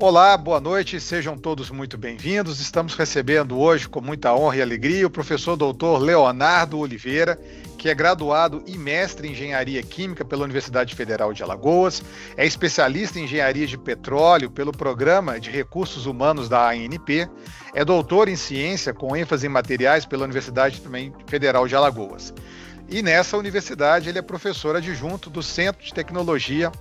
Olá, boa noite, sejam todos muito bem-vindos. Estamos recebendo hoje, com muita honra e alegria, o professor doutor Leonardo Oliveira, que é graduado e mestre em Engenharia Química pela Universidade Federal de Alagoas, é especialista em Engenharia de Petróleo pelo Programa de Recursos Humanos da ANP, é doutor em Ciência com ênfase em Materiais pela Universidade também Federal de Alagoas. E nessa universidade ele é professor adjunto do Centro de Tecnologia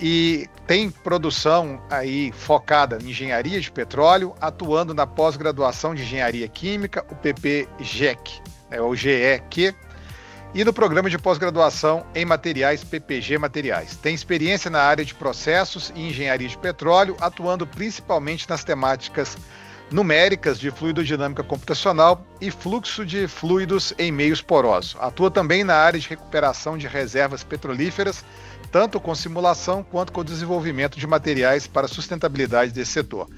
e tem produção aí focada em engenharia de petróleo, atuando na pós-graduação de engenharia química, o PPGEC, o GEQ, e no programa de pós-graduação em materiais, PPG Materiais. Tem experiência na área de processos e engenharia de petróleo, atuando principalmente nas temáticas numéricas de fluidodinâmica computacional e fluxo de fluidos em meios porosos. Atua também na área de recuperação de reservas petrolíferas, tanto com simulação quanto com o desenvolvimento de materiais para a sustentabilidade desse setor.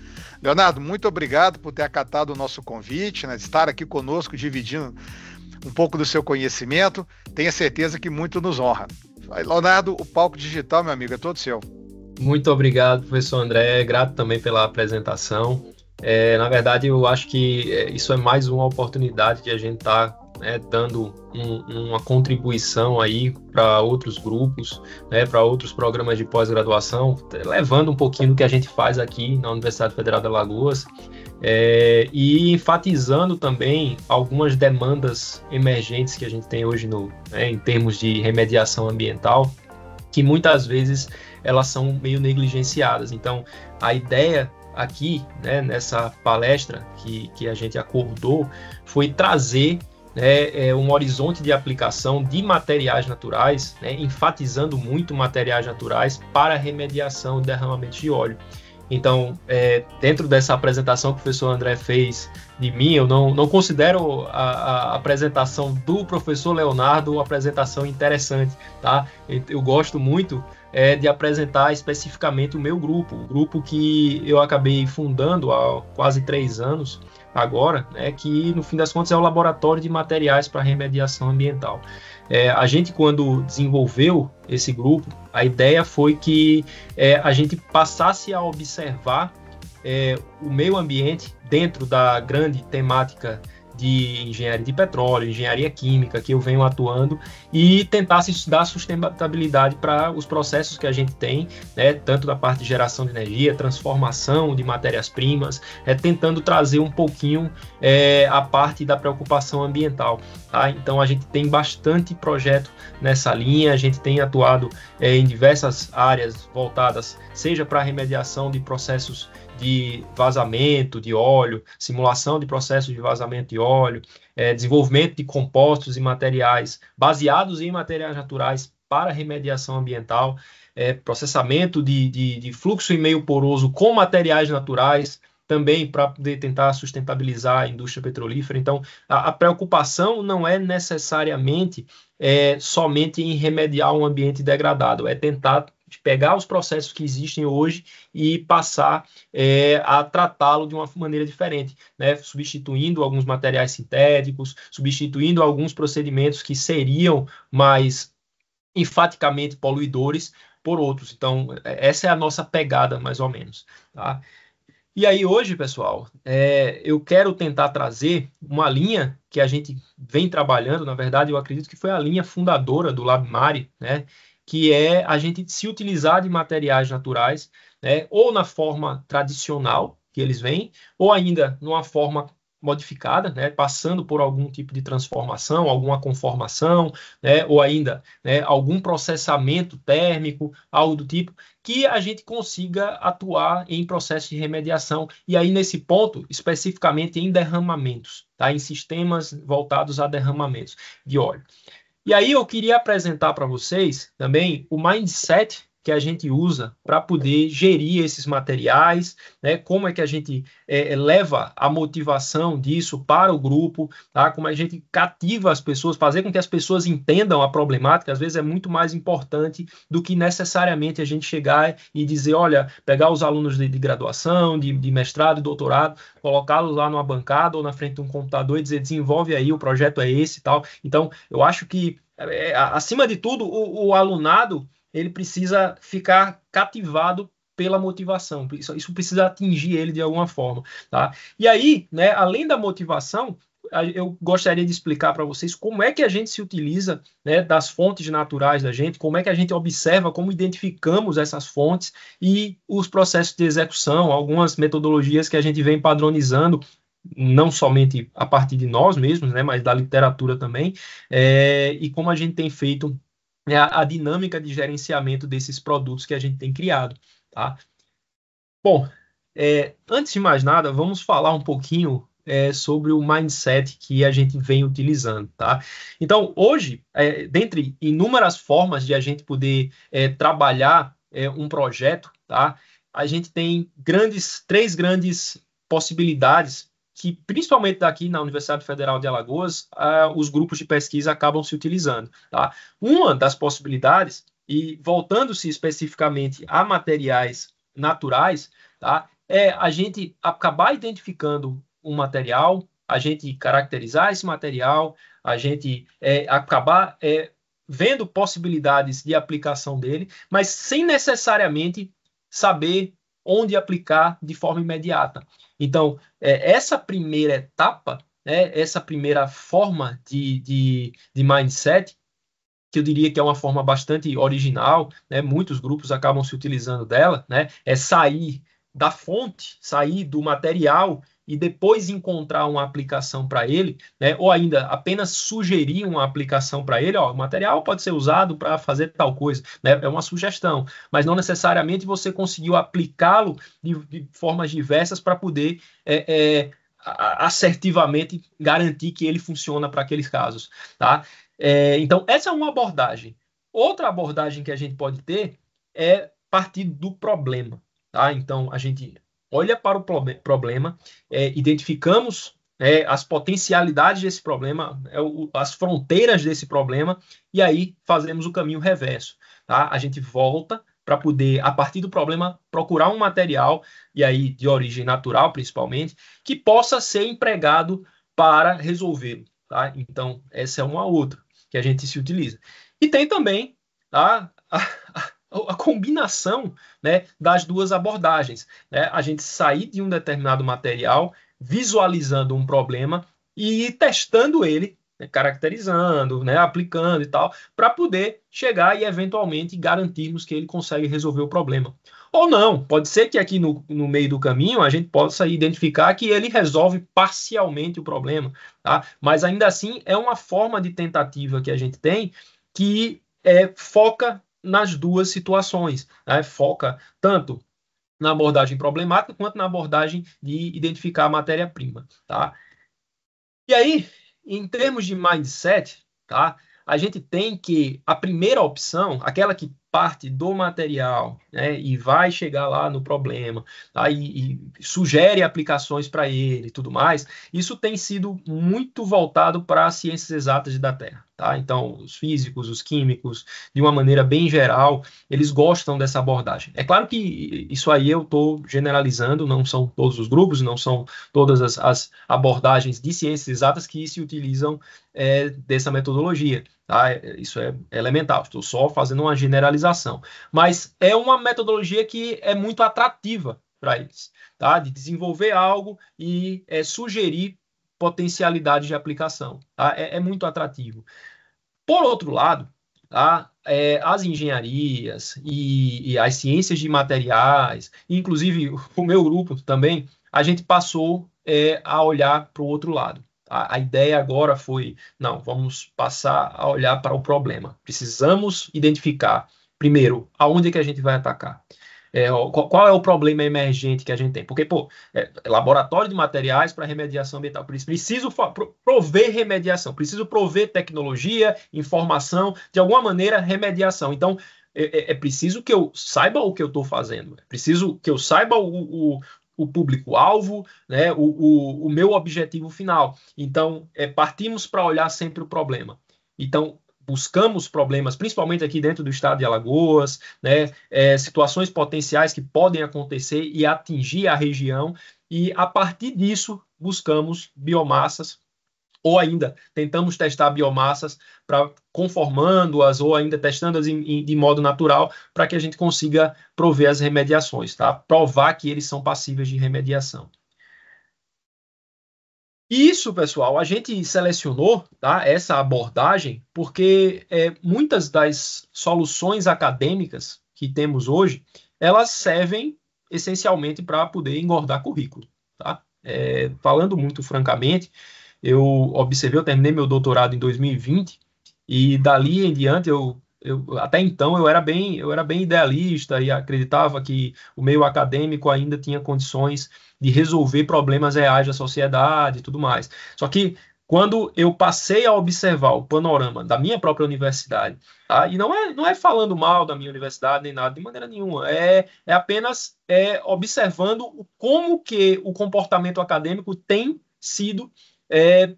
Leonardo, muito obrigado por ter acatado o nosso convite, de estar aqui conosco, dividindo um pouco do seu conhecimento. Tenha certeza que muito nos honra. Leonardo, o palco digital, meu amigo, é todo seu. Muito obrigado, professor André. Grato também pela apresentação. Na verdade, eu acho que isso é mais uma oportunidade de a gente estar dando uma contribuição aí para outros grupos, para outros programas de pós-graduação, levando um pouquinho do que a gente faz aqui na Universidade Federal de Alagoas e enfatizando também algumas demandas emergentes que a gente tem hoje em termos de remediação ambiental, que muitas vezes elas são meio negligenciadas. Então, a ideia aqui, nessa palestra que a gente acordou, foi trazer um horizonte de aplicação de materiais naturais, enfatizando muito materiais naturais para a remediação de derramamentos de óleo. Então, dentro dessa apresentação que o professor André fez de mim, eu não considero a apresentação do professor Leonardo uma apresentação interessante, tá? Eu gosto muito de apresentar especificamente o meu grupo, o grupo que eu acabei fundando há quase 3 anos agora, que no fim das contas é o Laboratório de Materiais para Remediação Ambiental. A gente, quando desenvolveu esse grupo, a ideia foi que a gente passasse a observar o meio ambiente dentro da grande temática de engenharia de petróleo, engenharia química, que eu venho atuando, e tentasse dar sustentabilidade para os processos que a gente tem, tanto da parte de geração de energia, transformação de matérias-primas, tentando trazer um pouquinho a parte da preocupação ambiental. Tá? Então, a gente tem bastante projeto nessa linha, a gente tem atuado em diversas áreas voltadas, seja para a remediação de processos de vazamento de óleo, simulação de processos de vazamento de óleo, desenvolvimento de compostos e materiais baseados em materiais naturais para remediação ambiental, processamento de fluxo em meio poroso com materiais naturais, também para poder tentar sustentabilizar a indústria petrolífera. Então, a preocupação não é necessariamente somente em remediar um ambiente degradado, é tentar pegar os processos que existem hoje e passar a tratá-lo de uma maneira diferente, substituindo alguns materiais sintéticos, substituindo alguns procedimentos que seriam mais enfaticamente poluidores por outros. Então, essa é a nossa pegada, mais ou menos. Tá? E aí hoje, pessoal, eu quero tentar trazer uma linha que a gente vem trabalhando, na verdade, eu acredito que foi a linha fundadora do LabMari, que é a gente se utilizar de materiais naturais, ou na forma tradicional que eles vêm, ou ainda numa forma modificada, passando por algum tipo de transformação, alguma conformação, ou ainda algum processamento térmico, algo do tipo, que a gente consiga atuar em processo de remediação, e aí nesse ponto, especificamente em derramamentos, tá? Em sistemas voltados a derramamentos de óleo. E aí eu queria apresentar para vocês também o mindset que a gente usa para poder gerir esses materiais, como é que a gente leva a motivação disso para o grupo, tá? Como a gente cativa as pessoas, fazer com que as pessoas entendam a problemática, às vezes é muito mais importante do que necessariamente a gente chegar e dizer, olha, pegar os alunos de graduação, de mestrado, doutorado, colocá-los lá numa bancada ou na frente de um computador e dizer, desenvolve aí, o projeto é esse e tal. Então, eu acho que, acima de tudo, o alunado ele precisa ficar cativado pela motivação. Isso precisa atingir ele de alguma forma, tá? E aí, né, além da motivação, eu gostaria de explicar para vocês como é que a gente se utiliza, né, das fontes naturais da gente, como é que a gente observa, como identificamos essas fontes e os processos de execução, algumas metodologias que a gente vem padronizando, não somente a partir de nós mesmos, né, mas da literatura também, e como a gente tem feito, né, a dinâmica de gerenciamento desses produtos que a gente tem criado, tá? Bom, antes de mais nada, vamos falar um pouquinho sobre o mindset que a gente vem utilizando, tá? Então, hoje, dentre inúmeras formas de a gente poder trabalhar um projeto, tá? A gente tem três grandes possibilidades que, principalmente daqui na Universidade Federal de Alagoas, os grupos de pesquisa acabam se utilizando, tá? Uma das possibilidades, e voltando-se especificamente a materiais naturais, tá? A gente acabar identificando um material, a gente caracterizar esse material, a gente acabar vendo possibilidades de aplicação dele, mas sem necessariamente saber onde aplicar de forma imediata. Então, essa primeira etapa, né, essa primeira forma de mindset, que eu diria que é uma forma bastante original, né? Muitos grupos acabam se utilizando dela, né? É sair da fonte, sair do material e depois encontrar uma aplicação para ele, né? Ou ainda apenas sugerir uma aplicação para ele. Ó, o material pode ser usado para fazer tal coisa, né? É uma sugestão, mas não necessariamente você conseguiu aplicá-lo de formas diversas para poder assertivamente garantir que ele funciona para aqueles casos, tá? Então, essa é uma abordagem. Outra abordagem que a gente pode ter é partir do problema, tá? Então, a gente olha para o problema, identificamos as potencialidades desse problema, as fronteiras desse problema, e aí fazemos o caminho reverso, tá? A gente volta para poder, a partir do problema, procurar um material, e aí de origem natural, principalmente, que possa ser empregado para resolvê-lo, tá? Então, essa é uma outra que a gente se utiliza. E tem também a combinação, né, das duas abordagens, né? A gente sair de um determinado material, visualizando um problema e testando ele, né, caracterizando, né, aplicando e tal, para poder chegar e eventualmente garantirmos que ele consegue resolver o problema. Ou não, pode ser que aqui no meio do caminho a gente possa identificar que ele resolve parcialmente o problema, tá? Mas ainda assim é uma forma de tentativa que a gente tem que foca nas duas situações, né? Foca tanto na abordagem problemática quanto na abordagem de identificar a matéria-prima, tá? E aí, em termos de mindset, tá? A gente tem que a primeira opção, aquela que parte do material, né, e vai chegar lá no problema, tá? E sugere aplicações para ele e tudo mais, isso tem sido muito voltado para as ciências exatas da Terra, tá? Então, os físicos, os químicos, de uma maneira bem geral, eles gostam dessa abordagem. É claro que isso aí eu estou generalizando, não são todos os grupos, não são todas as abordagens de ciências exatas que se utilizam dessa metodologia. Tá? Isso é elementar, estou só fazendo uma generalização. Mas é uma metodologia que é muito atrativa para eles, tá? De desenvolver algo e sugerir potencialidades de aplicação. Tá? É muito atrativo. Por outro lado, tá? As engenharias e as ciências de materiais, inclusive o meu grupo também, a gente passou a olhar para o outro lado. A ideia agora foi, não, vamos passar a olhar para o problema. Precisamos identificar, primeiro, aonde é que a gente vai atacar. Qual é o problema emergente que a gente tem? Porque, laboratório de materiais para remediação ambiental. Preciso prover remediação, preciso prover tecnologia, informação, de alguma maneira, remediação. Então, é preciso que eu saiba o que eu estou fazendo. É preciso que eu saiba o público-alvo, né, o meu objetivo final. Então, partimos para olhar sempre o problema. Então, buscamos problemas, principalmente aqui dentro do estado de Alagoas, né, situações potenciais que podem acontecer e atingir a região, e a partir disso buscamos biomassas ou ainda tentamos testar biomassas para conformando-as ou ainda testando-as de modo natural para que a gente consiga prover as remediações, tá? Provar que eles são passíveis de remediação. Isso, pessoal, a gente selecionou, tá, essa abordagem porque muitas das soluções acadêmicas que temos hoje, elas servem essencialmente para poder engordar currículo. Tá? Falando muito francamente, eu terminei meu doutorado em 2020 e dali em diante até então eu era bem idealista e acreditava que o meio acadêmico ainda tinha condições de resolver problemas reais da sociedade e tudo mais. Só que quando eu passei a observar o panorama da minha própria universidade, tá? E não é falando mal da minha universidade nem nada, de maneira nenhuma, é apenas observando como que o comportamento acadêmico tem sido,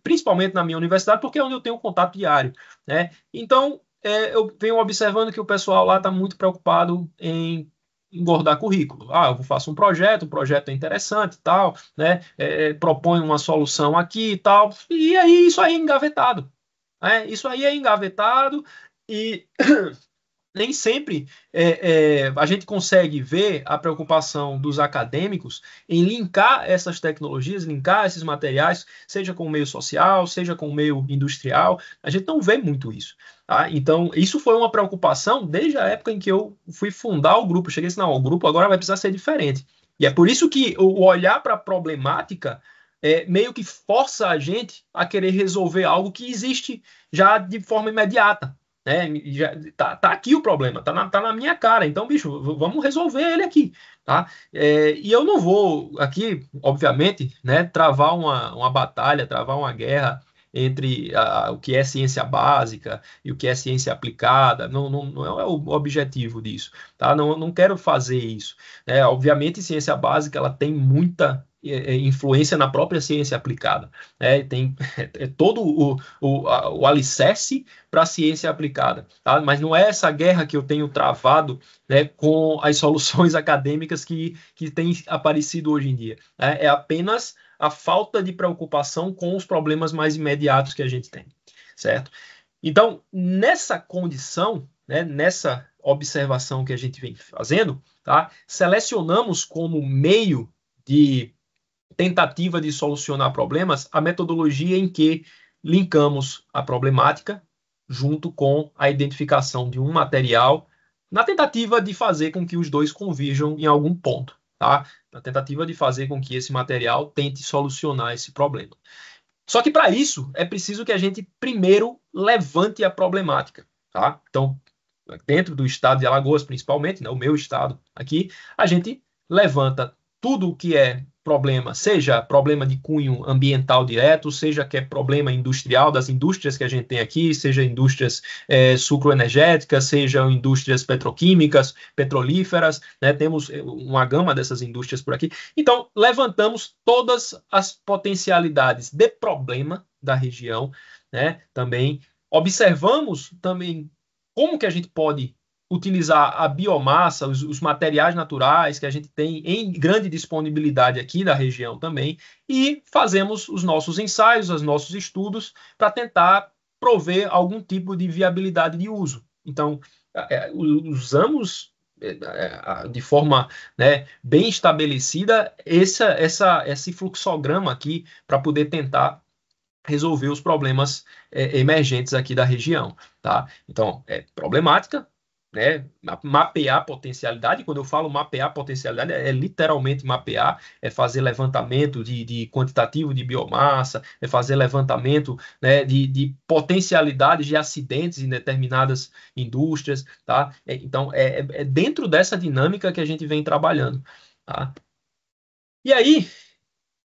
principalmente na minha universidade, porque é onde eu tenho contato diário, né? Então, eu venho observando que o pessoal lá está muito preocupado em engordar currículo. Eu faço um projeto, o projeto é interessante e tal, né? Propõe uma solução aqui e tal, e aí isso aí é engavetado. Isso aí é engavetado e nem sempre a gente consegue ver a preocupação dos acadêmicos em linkar essas tecnologias, linkar esses materiais, seja com o meio social, seja com o meio industrial. A gente não vê muito isso. Tá? Então, isso foi uma preocupação desde a época em que eu fui fundar o grupo. Eu cheguei assim, não, o grupo agora vai precisar ser diferente. E é por isso que o olhar para a problemática meio que força a gente a querer resolver algo que existe já de forma imediata. Já tá aqui o problema, tá na minha cara. Então, bicho, vamos resolver ele aqui, tá? E eu não vou aqui, obviamente, né, travar uma batalha, travar uma guerra entre o que é ciência básica e o que é ciência aplicada. Não é o objetivo disso, tá? Não quero fazer isso. Obviamente, ciência básica ela tem muita influência na própria ciência aplicada. Tem todo o alicerce para a ciência aplicada. Tá? Mas não é essa guerra que eu tenho travado, né, com as soluções acadêmicas que têm aparecido hoje em dia. É apenas a falta de preocupação com os problemas mais imediatos que a gente tem. Certo? Então, nessa condição, né, nessa observação que a gente vem fazendo, tá, selecionamos como meio de tentativa de solucionar problemas a metodologia em que linkamos a problemática junto com a identificação de um material na tentativa de fazer com que os dois convirjam em algum ponto, tá? Na tentativa de fazer com que esse material tente solucionar esse problema. Só que para isso é preciso que a gente primeiro levante a problemática, tá? Então, dentro do estado de Alagoas, principalmente, né, o meu estado aqui, a gente levanta tudo o que é problema, seja problema de cunho ambiental direto, seja que é problema industrial, das indústrias que a gente tem aqui, seja indústrias sucroenergéticas, sejam indústrias petroquímicas, petrolíferas, né? Temos uma gama dessas indústrias por aqui. Então, levantamos todas as potencialidades de problema da região, né? Também observamos também como que a gente pode utilizar a biomassa, os materiais naturais que a gente tem em grande disponibilidade aqui da região também, e fazemos os nossos ensaios, os nossos estudos, para tentar prover algum tipo de viabilidade de uso. Então, usamos de forma, né, bem estabelecida esse fluxograma aqui para poder tentar resolver os problemas emergentes aqui da região. Tá? Então, problemática, né? Mapear potencialidade. Quando eu falo mapear potencialidade, é literalmente mapear, é fazer levantamento de quantitativo de biomassa, é fazer levantamento, né, de potencialidades de acidentes em determinadas indústrias. Tá? Então, é dentro dessa dinâmica que a gente vem trabalhando. Tá? E aí,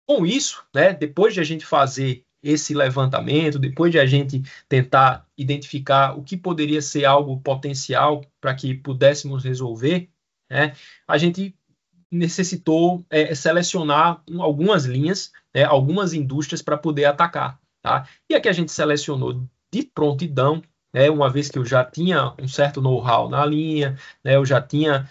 com isso, né, depois de a gente fazer esse levantamento, depois de a gente tentar identificar o que poderia ser algo potencial para que pudéssemos resolver, né, a gente necessitou selecionar algumas linhas, algumas indústrias para poder atacar. Tá? E aqui a gente selecionou de prontidão, uma vez que eu já tinha um certo know-how na linha, eu já tinha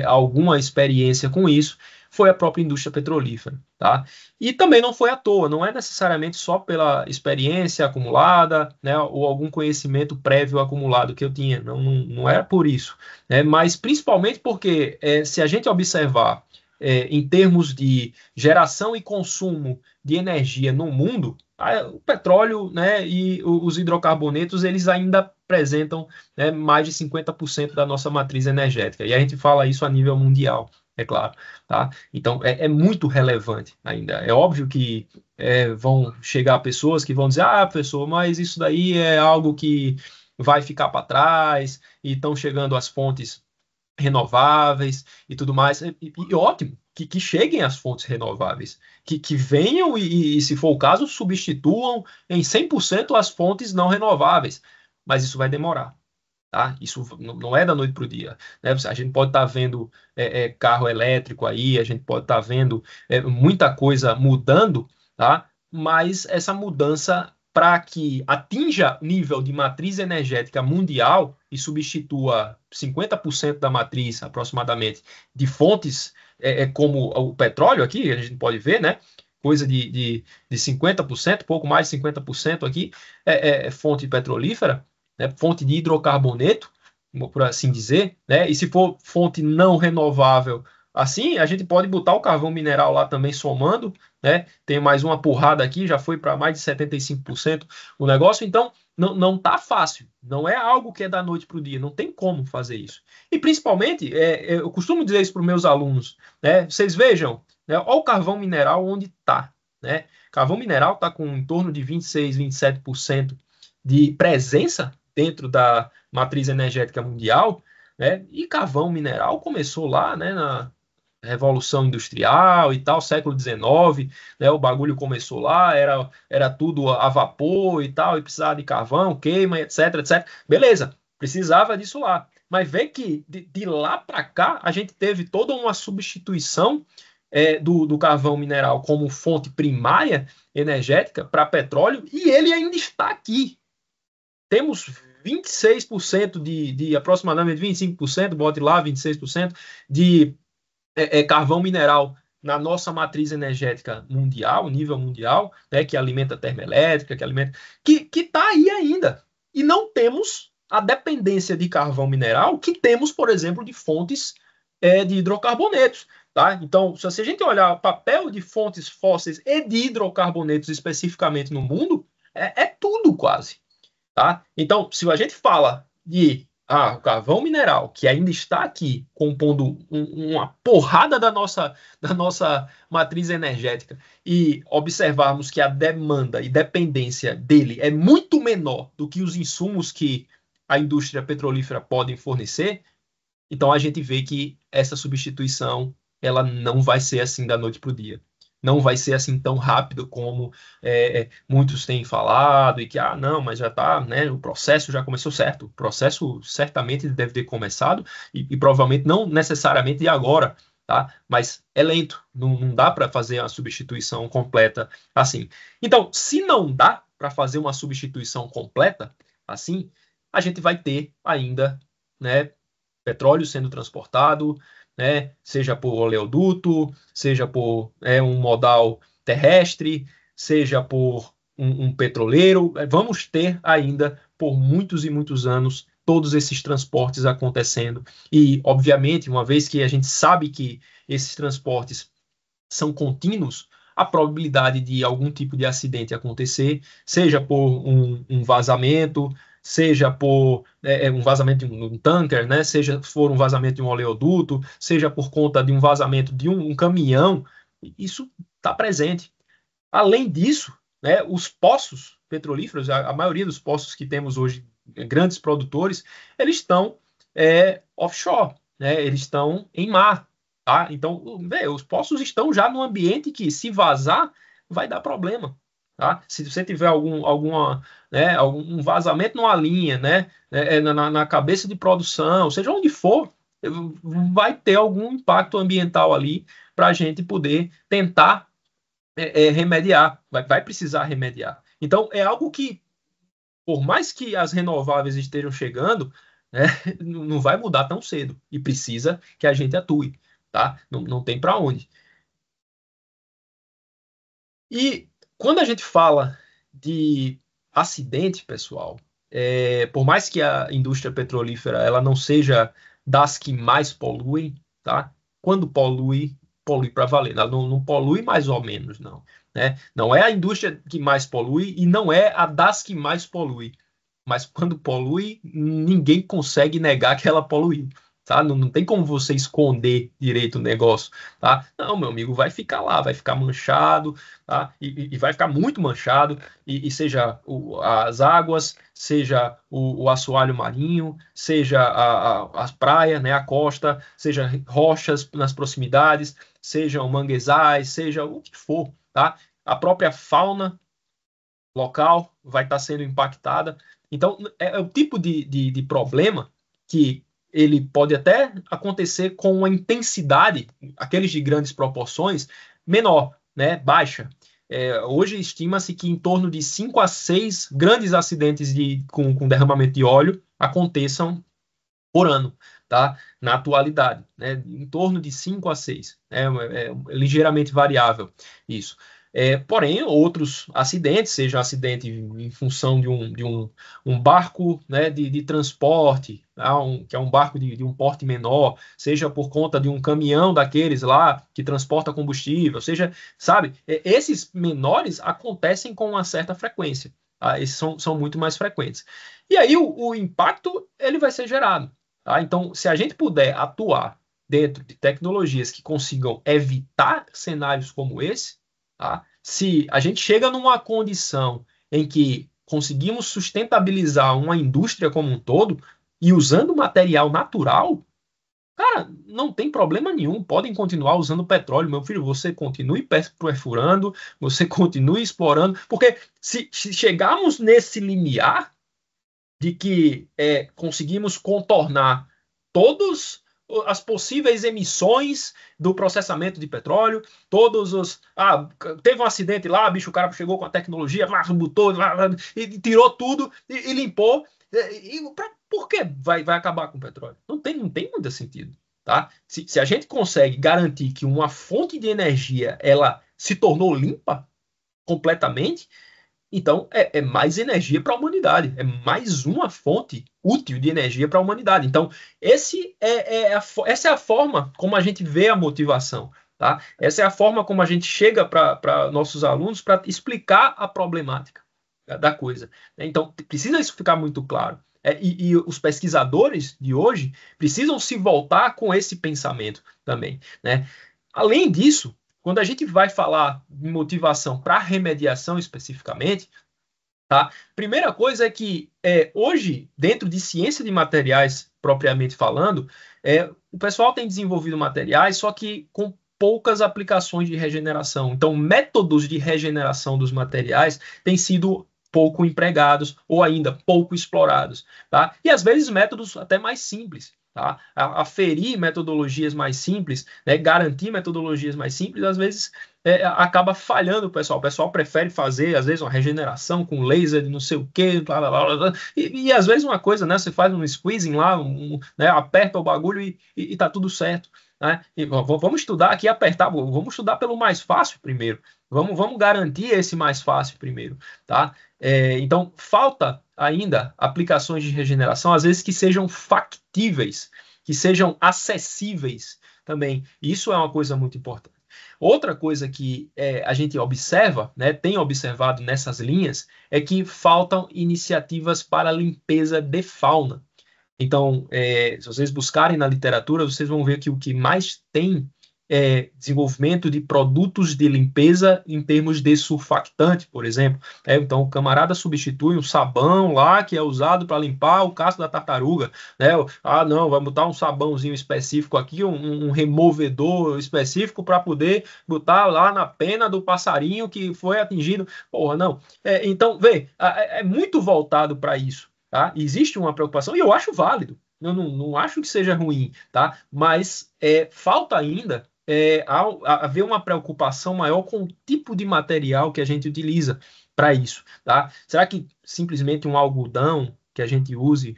alguma experiência com isso, foi a própria indústria petrolífera, tá? E também não foi à toa, não é necessariamente só pela experiência acumulada, né, ou algum conhecimento prévio acumulado que eu tinha, não era por isso, né, mas principalmente porque se a gente observar em termos de geração e consumo de energia no mundo, o petróleo, né, e os hidrocarbonetos, eles ainda apresentam, né, mais de 50% da nossa matriz energética. E a gente fala isso a nível mundial, é claro. Tá? Então, é muito relevante ainda. É óbvio que vão chegar pessoas que vão dizer, professor, mas isso daí é algo que vai ficar para trás, e estão chegando as fontes renováveis e tudo mais. E ótimo que cheguem as fontes renováveis, que venham e, se for o caso, substituam em 100% as fontes não renováveis. Mas isso vai demorar. Tá? Isso não é da noite para o dia. Né? A gente pode estar vendo carro elétrico aí, a gente pode estar vendo muita coisa mudando, tá? Mas essa mudança, para que atinja nível de matriz energética mundial e substitua 50% da matriz, aproximadamente, de fontes como o petróleo aqui, a gente pode ver, né? Coisa de 50%, pouco mais de 50% aqui, fonte petrolífera, né, fonte de hidrocarboneto, por assim dizer, né? E se for fonte não renovável, assim, a gente pode botar o carvão mineral lá também somando, né? Tem mais uma porrada aqui, já foi para mais de 75% o negócio, então não tá fácil, não é algo que é da noite para o dia, não tem como fazer isso. E principalmente, eu costumo dizer isso para os meus alunos, né? Vocês vejam, né? Olha o carvão mineral onde está, né? Carvão mineral está com em torno de 26, 27% de presença dentro da matriz energética mundial, né? E carvão mineral começou lá, né, na Revolução Industrial e tal, século XIX, né? O bagulho começou lá, era tudo a vapor e tal, e precisava de carvão, queima, etc, etc. Beleza, precisava disso lá. Mas vê que de lá para cá a gente teve toda uma substituição do carvão mineral como fonte primária energética para petróleo, e ele ainda está aqui. Temos 26% de aproximadamente 25%, bote lá 26% de carvão mineral na nossa matriz energética mundial, nível mundial, né, que alimenta a termoelétrica, que está aí ainda. E não temos a dependência de carvão mineral que temos, por exemplo, de fontes de hidrocarbonetos. Tá? Então, se a gente olhar o papel de fontes fósseis e de hidrocarbonetos especificamente no mundo, é tudo quase. Tá? Então, se a gente fala de o carvão mineral, que ainda está aqui compondo uma porrada da nossa matriz energética, e observarmos que a demanda e dependência dele é muito menor do que os insumos que a indústria petrolífera pode fornecer, então a gente vê que essa substituição ela não vai ser assim da noite para o dia. Não vai ser assim tão rápido como muitos têm falado, e que, não, mas já está, né, o processo já começou certo. O processo certamente deve ter começado, e provavelmente não necessariamente de agora, tá? Mas é lento, não dá para fazer a substituição completa assim. Então, se não dá para fazer uma substituição completa assim, a gente vai ter ainda, né, petróleo sendo transportado, né, seja por oleoduto, seja por um modal terrestre, seja por um petroleiro. Vamos ter ainda, por muitos e muitos anos, todos esses transportes acontecendo. E, obviamente, uma vez que a gente sabe que esses transportes são contínuos, a probabilidade de algum tipo de acidente acontecer, seja por um vazamento, seja por um vazamento de um tanker, né? Seja for um vazamento de um oleoduto, seja por conta de um vazamento de um caminhão, isso está presente. Além disso, né, os poços petrolíferos, a maioria dos poços que temos hoje, grandes produtores, eles estão offshore, né? Eles estão em mar. Tá? Então, os poços estão já no ambiente que, se vazar, vai dar problema. Tá? Se você tiver algum vazamento numa linha, né, na cabeça de produção, seja onde for, vai ter algum impacto ambiental ali para a gente poder tentar remediar. Vai precisar remediar. Então, é algo que, por mais que as renováveis estejam chegando, né, não vai mudar tão cedo. E precisa que a gente atue. Tá? Não tem para onde. E quando a gente fala de acidente, pessoal, por mais que a indústria petrolífera ela não seja das que mais poluem, tá? Quando polui, polui para valer. Ela não polui mais ou menos, não. Né? Não é a indústria que mais polui e não é a das que mais polui. Mas quando polui, ninguém consegue negar que ela poluiu. Tá? Não tem como você esconder direito o negócio. Tá? Não, meu amigo, vai ficar lá, vai ficar manchado, tá? E vai ficar muito manchado, e seja as águas, seja o assoalho marinho, seja a praia, né, a costa, seja rochas nas proximidades, sejam manguezais, seja o que for. Tá? A própria fauna local vai estar sendo impactada. Então, é o tipo de problema que ele pode até acontecer com uma intensidade, aqueles de grandes proporções, menor, né, baixa. Hoje estima-se que em torno de 5 a 6 grandes acidentes com derramamento de óleo aconteçam por ano, tá? Na atualidade, né? Em torno de 5 a 6. É ligeiramente variável isso. Porém, outros acidentes, seja um acidente em função de um barco, né, de transporte, tá? Que é um barco de um porte menor, seja por conta de um caminhão daqueles lá que transporta combustível, seja, sabe, esses menores acontecem com uma certa frequência. Tá? Esses são muito mais frequentes. E aí o impacto ele vai ser gerado. Tá? Então, se a gente puder atuar dentro de tecnologias que consigam evitar cenários como esse, tá? Se a gente chega numa condição em que conseguimos sustentabilizar uma indústria como um todo e usando material natural, cara, não tem problema nenhum. Podem continuar usando petróleo, meu filho. Você continue perfurando, você continue explorando, porque se chegarmos nesse limiar de que conseguimos contornar todas as possíveis emissões do processamento de petróleo, todos os... teve um acidente lá, bicho, o cara chegou com a tecnologia, botou, e tirou tudo e limpou. Por que vai acabar com o petróleo? Não tem muito sentido. Tá? Se a gente consegue garantir que uma fonte de energia ela se tornou limpa completamente, então, mais energia para a humanidade, é mais uma fonte útil de energia para a humanidade. Então, essa é a forma como a gente vê a motivação. Tá? Essa é a forma como a gente chega para nossos alunos para explicar a problemática da coisa. Então, precisa isso ficar muito claro. E os pesquisadores de hoje precisam se voltar com esse pensamento também. Né? Além disso, quando a gente vai falar de motivação para remediação especificamente, tá? Primeira coisa é que hoje, dentro de ciência de materiais propriamente falando, o pessoal tem desenvolvido materiais, só que com poucas aplicações de regeneração. Então, métodos de regeneração dos materiais têm sido pouco empregados ou ainda pouco explorados. Tá? E às vezes métodos até mais simples. Tá? Aferir metodologias mais simples, né, garantir metodologias mais simples, às vezes acaba falhando o pessoal. O pessoal prefere fazer, às vezes, uma regeneração com laser de não sei o quê, blá, blá, blá, blá. E às vezes uma coisa, né? Você faz um squeezing lá, né, aperta o bagulho e tá tudo certo. Né? E vamos estudar aqui, apertar, vamos estudar pelo mais fácil primeiro. Vamos garantir esse mais fácil primeiro. Tá? Então, falta ainda aplicações de regeneração, às vezes que sejam factíveis, que sejam acessíveis também. Isso é uma coisa muito importante. Outra coisa que a gente observa, né, tem observado nessas linhas, é que faltam iniciativas para limpeza de fauna. Então, se vocês buscarem na literatura, vocês vão ver que o que mais tem desenvolvimento de produtos de limpeza em termos de surfactante, por exemplo. Então, o camarada substitui um sabão lá que é usado para limpar o casco da tartaruga. Né? Não, vai botar um sabãozinho específico aqui, um removedor específico para poder botar lá na pena do passarinho que foi atingido. Porra, não. Então, vê, é muito voltado para isso. Tá? Existe uma preocupação e eu acho válido. Eu não acho que seja ruim, tá? Mas falta ainda haver uma preocupação maior com o tipo de material que a gente utiliza para isso. Tá? Será que simplesmente um algodão que a gente use,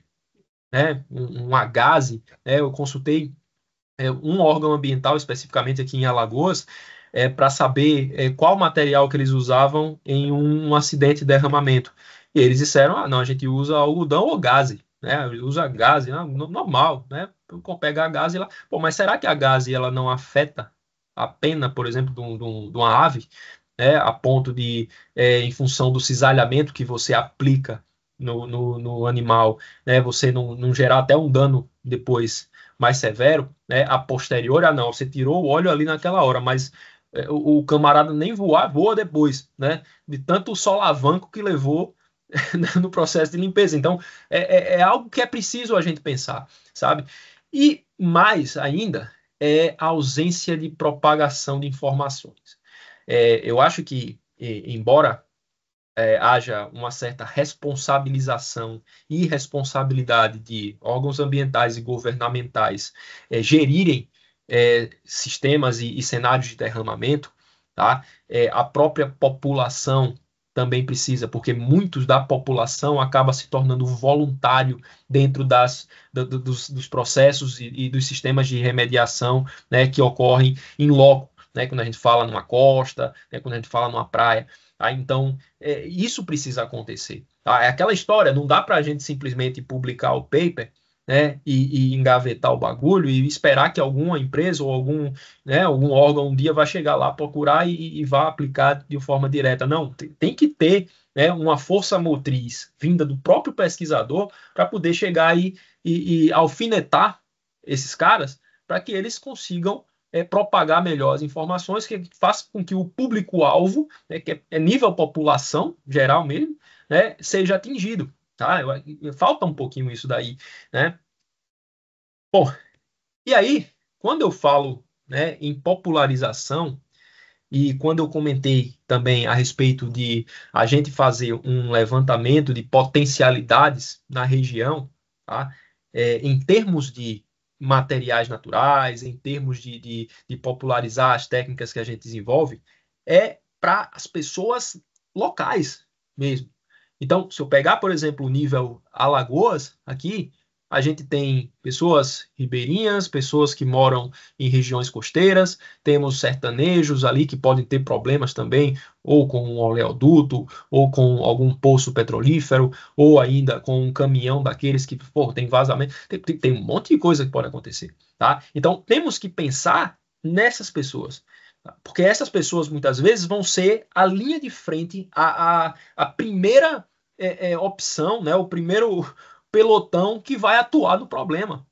né, um agaze, eu consultei um órgão ambiental especificamente aqui em Alagoas, para saber qual material que eles usavam em um acidente de derramamento. E eles disseram, não, a gente usa algodão ou gaze, né? Usa gaze, normal, né? Pega a gaze lá. Pô, mas será que a gaze ela não afeta a pena, por exemplo, de uma ave, né? A ponto de, em função do cisalhamento que você aplica no animal, né? Você não gerar até um dano depois mais severo, né? A posteriori, não, você tirou o óleo ali naquela hora, mas o camarada nem voa depois, né? De tanto solavanco que levou no processo de limpeza. Então, é algo que é preciso a gente pensar, sabe? E mais ainda é a ausência de propagação de informações. Eu acho que, embora haja uma certa responsabilização e responsabilidade de órgãos ambientais e governamentais gerirem sistemas e cenários de derramamento, tá? A própria população também precisa, porque muitos da população acaba se tornando voluntário dentro dos processos e dos sistemas de remediação, né, que ocorrem em loco, né, quando a gente fala numa costa, né, quando a gente fala numa praia. Tá? Então, isso precisa acontecer. Tá? É aquela história, não dá para a gente simplesmente publicar o paper, né, e engavetar o bagulho e esperar que alguma empresa ou algum órgão um dia vai chegar lá, procurar e vá aplicar de forma direta. Não, tem que ter, né, uma força motriz vinda do próprio pesquisador para poder chegar e alfinetar esses caras para que eles consigam propagar melhor as informações, que faça com que o público-alvo, né, que é nível população geral mesmo, né, seja atingido. Tá? Falta um pouquinho isso daí, né? Bom, e aí, quando eu falo, né, em popularização, e quando eu comentei também a respeito de a gente fazer um levantamento de potencialidades na região, tá? Em termos de materiais naturais, em termos de popularizar as técnicas que a gente desenvolve, é para as pessoas locais mesmo. Então, se eu pegar, por exemplo, o nível Alagoas, aqui, a gente tem pessoas ribeirinhas, pessoas que moram em regiões costeiras, temos sertanejos ali que podem ter problemas também, ou com um oleoduto, ou com algum poço petrolífero, ou ainda com um caminhão daqueles que, pô, tem vazamento. Tem um monte de coisa que pode acontecer, tá? Então, temos que pensar nessas pessoas. Tá? Porque essas pessoas, muitas vezes, vão ser a linha de frente, a primeira opção, né? O primeiro pelotão que vai atuar no problema.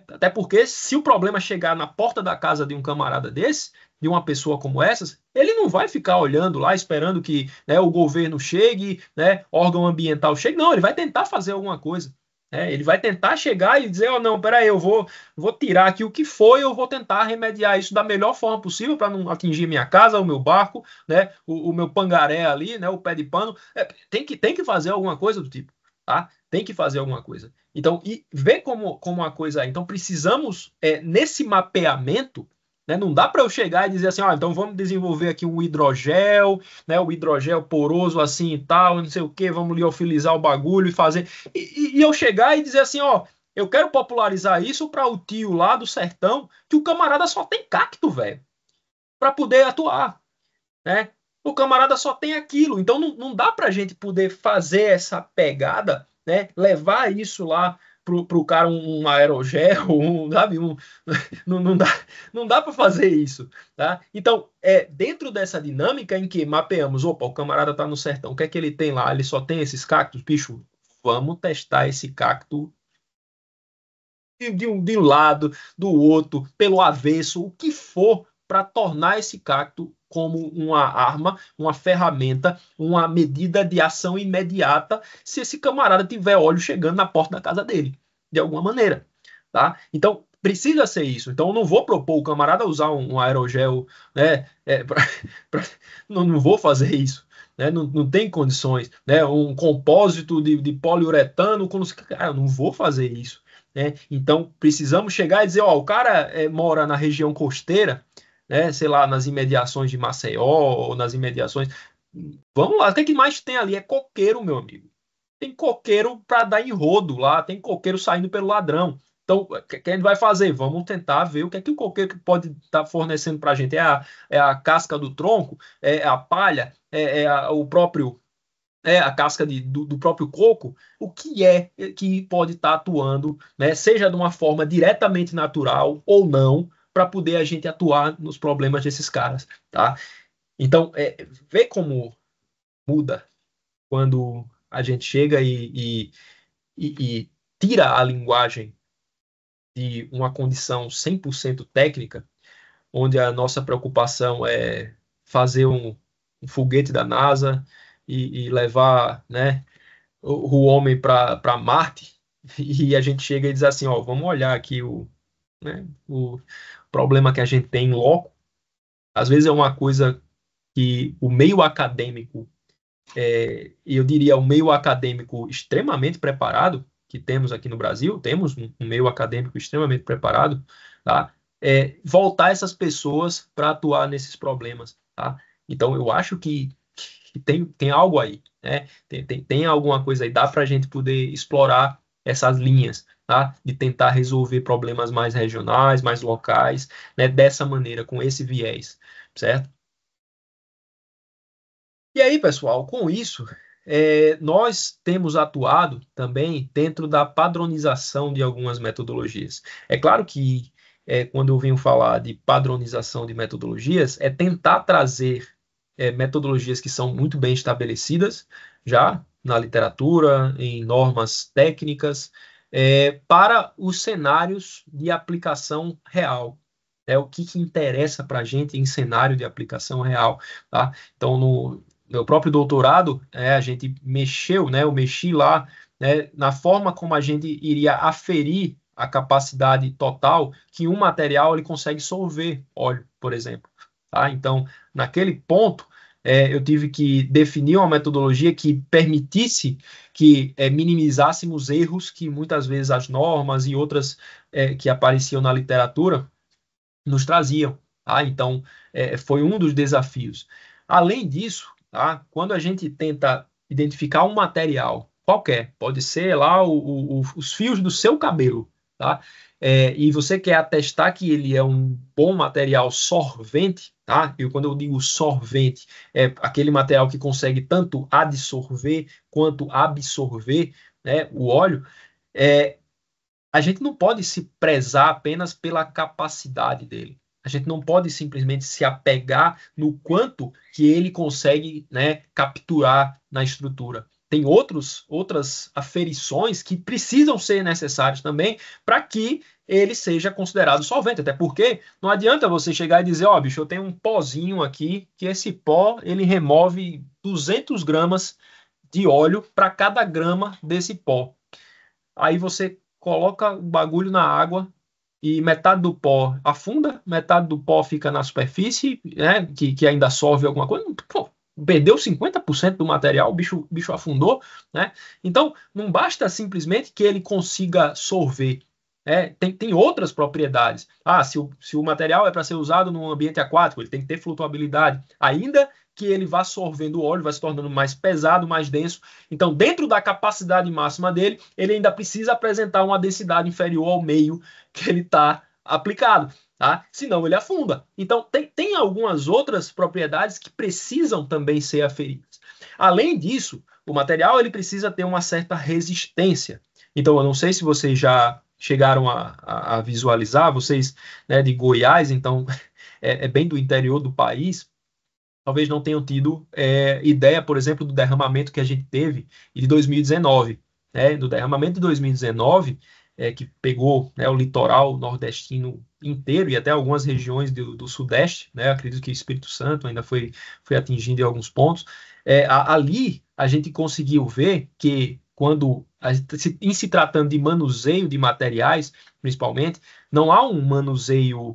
Até porque se o problema chegar na porta da casa de um camarada desse, de uma pessoa como essas, ele não vai ficar olhando lá, esperando que, né, o governo chegue, né, órgão ambiental chegue. Não, ele vai tentar fazer alguma coisa. Ele vai tentar chegar e dizer, não, peraí, eu vou tirar aqui o que foi, eu vou tentar remediar isso da melhor forma possível para não atingir minha casa, o meu barco, né, o meu pangaré ali, né, o pé de pano. Tem que fazer alguma coisa do tipo, tá? Tem que fazer alguma coisa. Então, e ver como a coisa é. Então, precisamos, nesse mapeamento, né, não dá para eu chegar e dizer assim, então vamos desenvolver aqui um hidrogel, né, o hidrogel poroso assim e tal, não sei o que, vamos liofilizar o bagulho e fazer. E eu chegar e dizer assim, eu quero popularizar isso para o tio lá do sertão, que o camarada só tem cacto, velho, para poder atuar, né? O camarada só tem aquilo. Então não dá para a gente poder fazer essa pegada, né? Levar isso lá pro cara um aerogel, sabe? Não dá, não dá para fazer isso, tá? Então, dentro dessa dinâmica em que mapeamos, opa, o camarada tá no sertão, o que é que ele tem lá? Ele só tem esses cactos? Bicho, vamos testar esse cacto de um lado, do outro, pelo avesso, o que for para tornar esse cacto como uma arma, uma ferramenta, uma medida de ação imediata, se esse camarada tiver óleo chegando na porta da casa dele, de alguma maneira, tá? Então, precisa ser isso. Então, eu não vou propor o camarada usar um aerogel, né? Não vou fazer isso. Né? Não tem condições, né? Um compósito de poliuretano, cara, eu não vou fazer isso. Né? Então, precisamos chegar e dizer, o cara mora na região costeira, né? Sei lá, nas imediações de Maceió, ou nas imediações. Vamos lá, o que mais tem ali? É coqueiro, meu amigo. Tem coqueiro para dar enrodo lá, tem coqueiro saindo pelo ladrão. Então, o que a gente vai fazer? Vamos tentar ver o que é que o coqueiro pode estar fornecendo para a gente. É a casca do tronco? É a palha? O próprio a casca do próprio coco, o que é que pode estar atuando, né, seja de uma forma diretamente natural ou não, para poder a gente atuar nos problemas desses caras, tá? Então, vê como muda quando a gente chega e tira a linguagem de uma condição 100% técnica, onde a nossa preocupação é fazer um foguete da NASA e levar, né, o homem para Marte, e a gente chega e diz assim, ó, vamos olhar aqui o problema que a gente tem em loco. Às vezes é uma coisa que o meio acadêmico, eu diria o meio acadêmico extremamente preparado, que temos aqui no Brasil, temos um meio acadêmico extremamente preparado, tá? Voltar essas pessoas para atuar nesses problemas, tá? Então, eu acho que tem algo aí, né? Tem alguma coisa aí, dá para a gente poder explorar essas linhas, tá? De tentar resolver problemas mais regionais, mais locais, né? Dessa maneira, com esse viés, certo? E aí, pessoal, com isso, nós temos atuado também dentro da padronização de algumas metodologias. É claro que, quando eu venho falar de padronização de metodologias, é tentar trazer metodologias que são muito bem estabelecidas já na literatura, em normas técnicas, para os cenários de aplicação real. É o que interessa para a gente em cenário de aplicação real. Tá? Então, no meu próprio doutorado, a gente mexeu, né, eu mexi lá, né, na forma como a gente iria aferir a capacidade total que um material ele consegue solver óleo, por exemplo. Tá? Então, naquele ponto, eu tive que definir uma metodologia que permitisse que minimizássemos erros que muitas vezes as normas e outras que apareciam na literatura nos traziam. Tá? Então, foi um dos desafios. Além disso, tá? Quando a gente tenta identificar um material qualquer, pode ser lá os fios do seu cabelo, tá? E você quer atestar que ele é um bom material sorvente, tá? E quando eu digo sorvente, é aquele material que consegue tanto adsorver quanto absorver, né, o óleo. A gente não pode se prezar apenas pela capacidade dele. A gente não pode simplesmente se apegar no quanto que ele consegue, né, capturar na estrutura. Tem outras aferições que precisam ser necessárias também para que ele seja considerado solvente. Até porque não adianta você chegar e dizer, ó, bicho, eu tenho um pozinho aqui, que esse pó ele remove 200 gramas de óleo para cada grama desse pó. Aí você coloca o bagulho na água e metade do pó afunda, metade do pó fica na superfície, né, que ainda solve alguma coisa. Pô, perdeu 50% do material, o bicho afundou, né? Então, não basta simplesmente que ele consiga solver. Tem outras propriedades. Se o material é para ser usado num ambiente aquático, ele tem que ter flutuabilidade. Ainda que ele vá sorvendo o óleo, vai se tornando mais pesado, mais denso. Então, dentro da capacidade máxima dele, ele ainda precisa apresentar uma densidade inferior ao meio que ele está aplicado. Tá? Senão ele afunda. Então, tem algumas outras propriedades que precisam também ser aferidas. Além disso, o material ele precisa ter uma certa resistência. Então, eu não sei se vocês já chegaram a visualizar, vocês, né, de Goiás, então é bem do interior do país, talvez não tenham tido ideia, por exemplo, do derramamento que a gente teve de 2019. Né? Do derramamento de 2019, que pegou, né, o litoral nordestino inteiro e até algumas regiões do Sudeste, né? Acredito que o Espírito Santo ainda foi atingido em alguns pontos. Ali a gente conseguiu ver que quando, em se tratando de manuseio de materiais, principalmente, não há um manuseio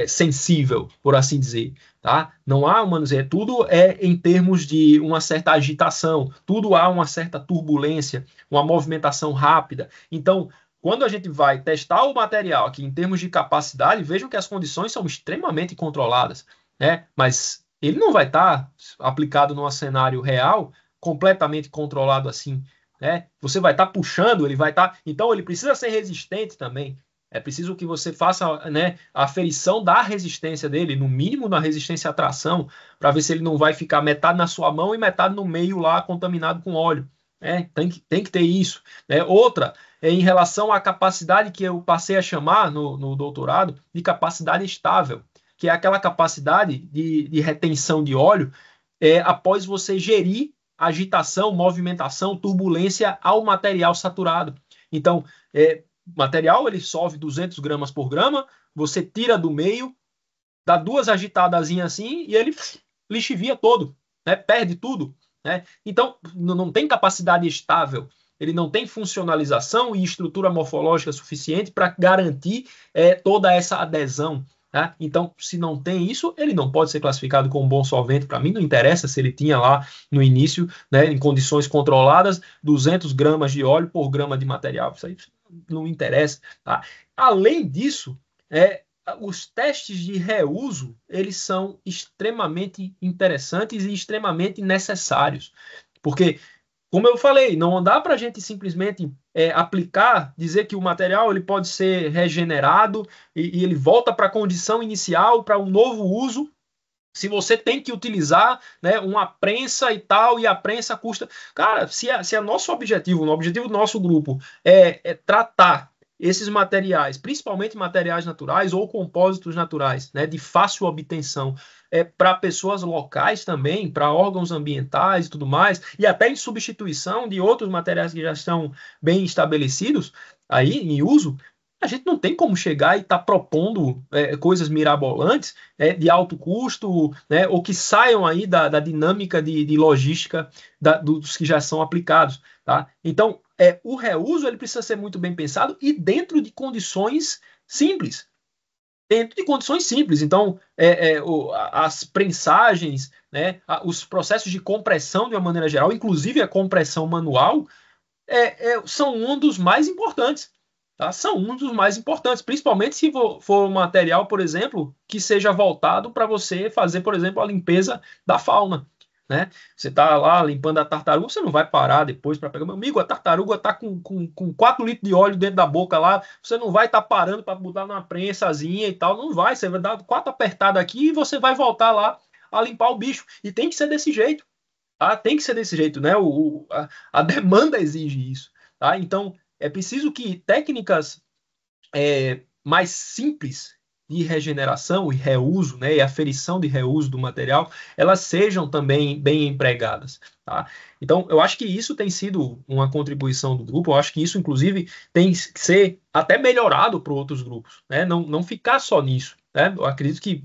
sensível, por assim dizer. Tá? Não há um manuseio, tudo em termos de uma certa agitação, tudo há uma certa turbulência, uma movimentação rápida. Então, quando a gente vai testar o material aqui em termos de capacidade, vejam que as condições são extremamente controladas, né? Mas ele não vai estar aplicado num cenário real completamente controlado assim né? Você vai estar puxando, ele vai estar... Então, ele precisa ser resistente também. É preciso que você faça, né, a aferição da resistência dele, no mínimo na resistência à tração, para ver se ele não vai ficar metade na sua mão e metade no meio lá, contaminado com óleo. Tem que ter isso. Né? Outra, em relação à capacidade que eu passei a chamar no doutorado, de capacidade estável, que é aquela capacidade de retenção de óleo após você gerir agitação, movimentação, turbulência ao material saturado. Então, o material ele dissolve 200 gramas por grama, você tira do meio, dá duas agitadazinhas assim e ele lixivia todo, né? Perde tudo. Né? Então, não tem capacidade estável, ele não tem funcionalização e estrutura morfológica suficiente para garantir toda essa adesão. Tá? Então, se não tem isso, ele não pode ser classificado como um bom solvente. Para mim, não interessa se ele tinha lá no início, né, em condições controladas, 200 gramas de óleo por grama de material. Isso aí não interessa. Tá? Além disso, os testes de reuso eles são extremamente interessantes e extremamente necessários. Porque, como eu falei, não dá para a gente simplesmente aplicar, dizer que o material ele pode ser regenerado e ele volta para a condição inicial, para um novo uso, se você tem que utilizar, né, uma prensa e tal, e a prensa custa... Cara, se é nosso objetivo, o objetivo do nosso grupo é tratar esses materiais, principalmente materiais naturais ou compósitos naturais, né, de fácil obtenção, para pessoas locais também, para órgãos ambientais e tudo mais, e até em substituição de outros materiais que já estão bem estabelecidos aí em uso, a gente não tem como chegar e estar propondo coisas mirabolantes de alto custo, né, ou que saiam aí da dinâmica de logística dos que já são aplicados. Tá? Então, o reuso ele precisa ser muito bem pensado e dentro de condições simples. Dentro de condições simples. Então, as prensagens, né, os processos de compressão de uma maneira geral, inclusive a compressão manual, são um dos mais importantes. Tá? São um dos mais importantes, principalmente se for um material, por exemplo, que seja voltado para você fazer, por exemplo, a limpeza da fauna. Né? Você está lá limpando a tartaruga, você não vai parar depois para pegar. Meu amigo, a tartaruga está com 4 litros de óleo dentro da boca lá, você não vai estar parando para botar numa prensazinha e tal, não vai. Você vai dar 4 apertadas aqui e você vai voltar lá a limpar o bicho. E tem que ser desse jeito. Tá? Tem que ser desse jeito, né? A demanda exige isso. Tá? Então, é preciso que técnicas mais simples de regeneração e reuso, né, e aferição de reuso do material, elas sejam também bem empregadas. Tá? Então, eu acho que isso tem sido uma contribuição do grupo, eu acho que isso, inclusive, tem que ser até melhorado para outros grupos, né? Não ficar só nisso. Né? Eu acredito que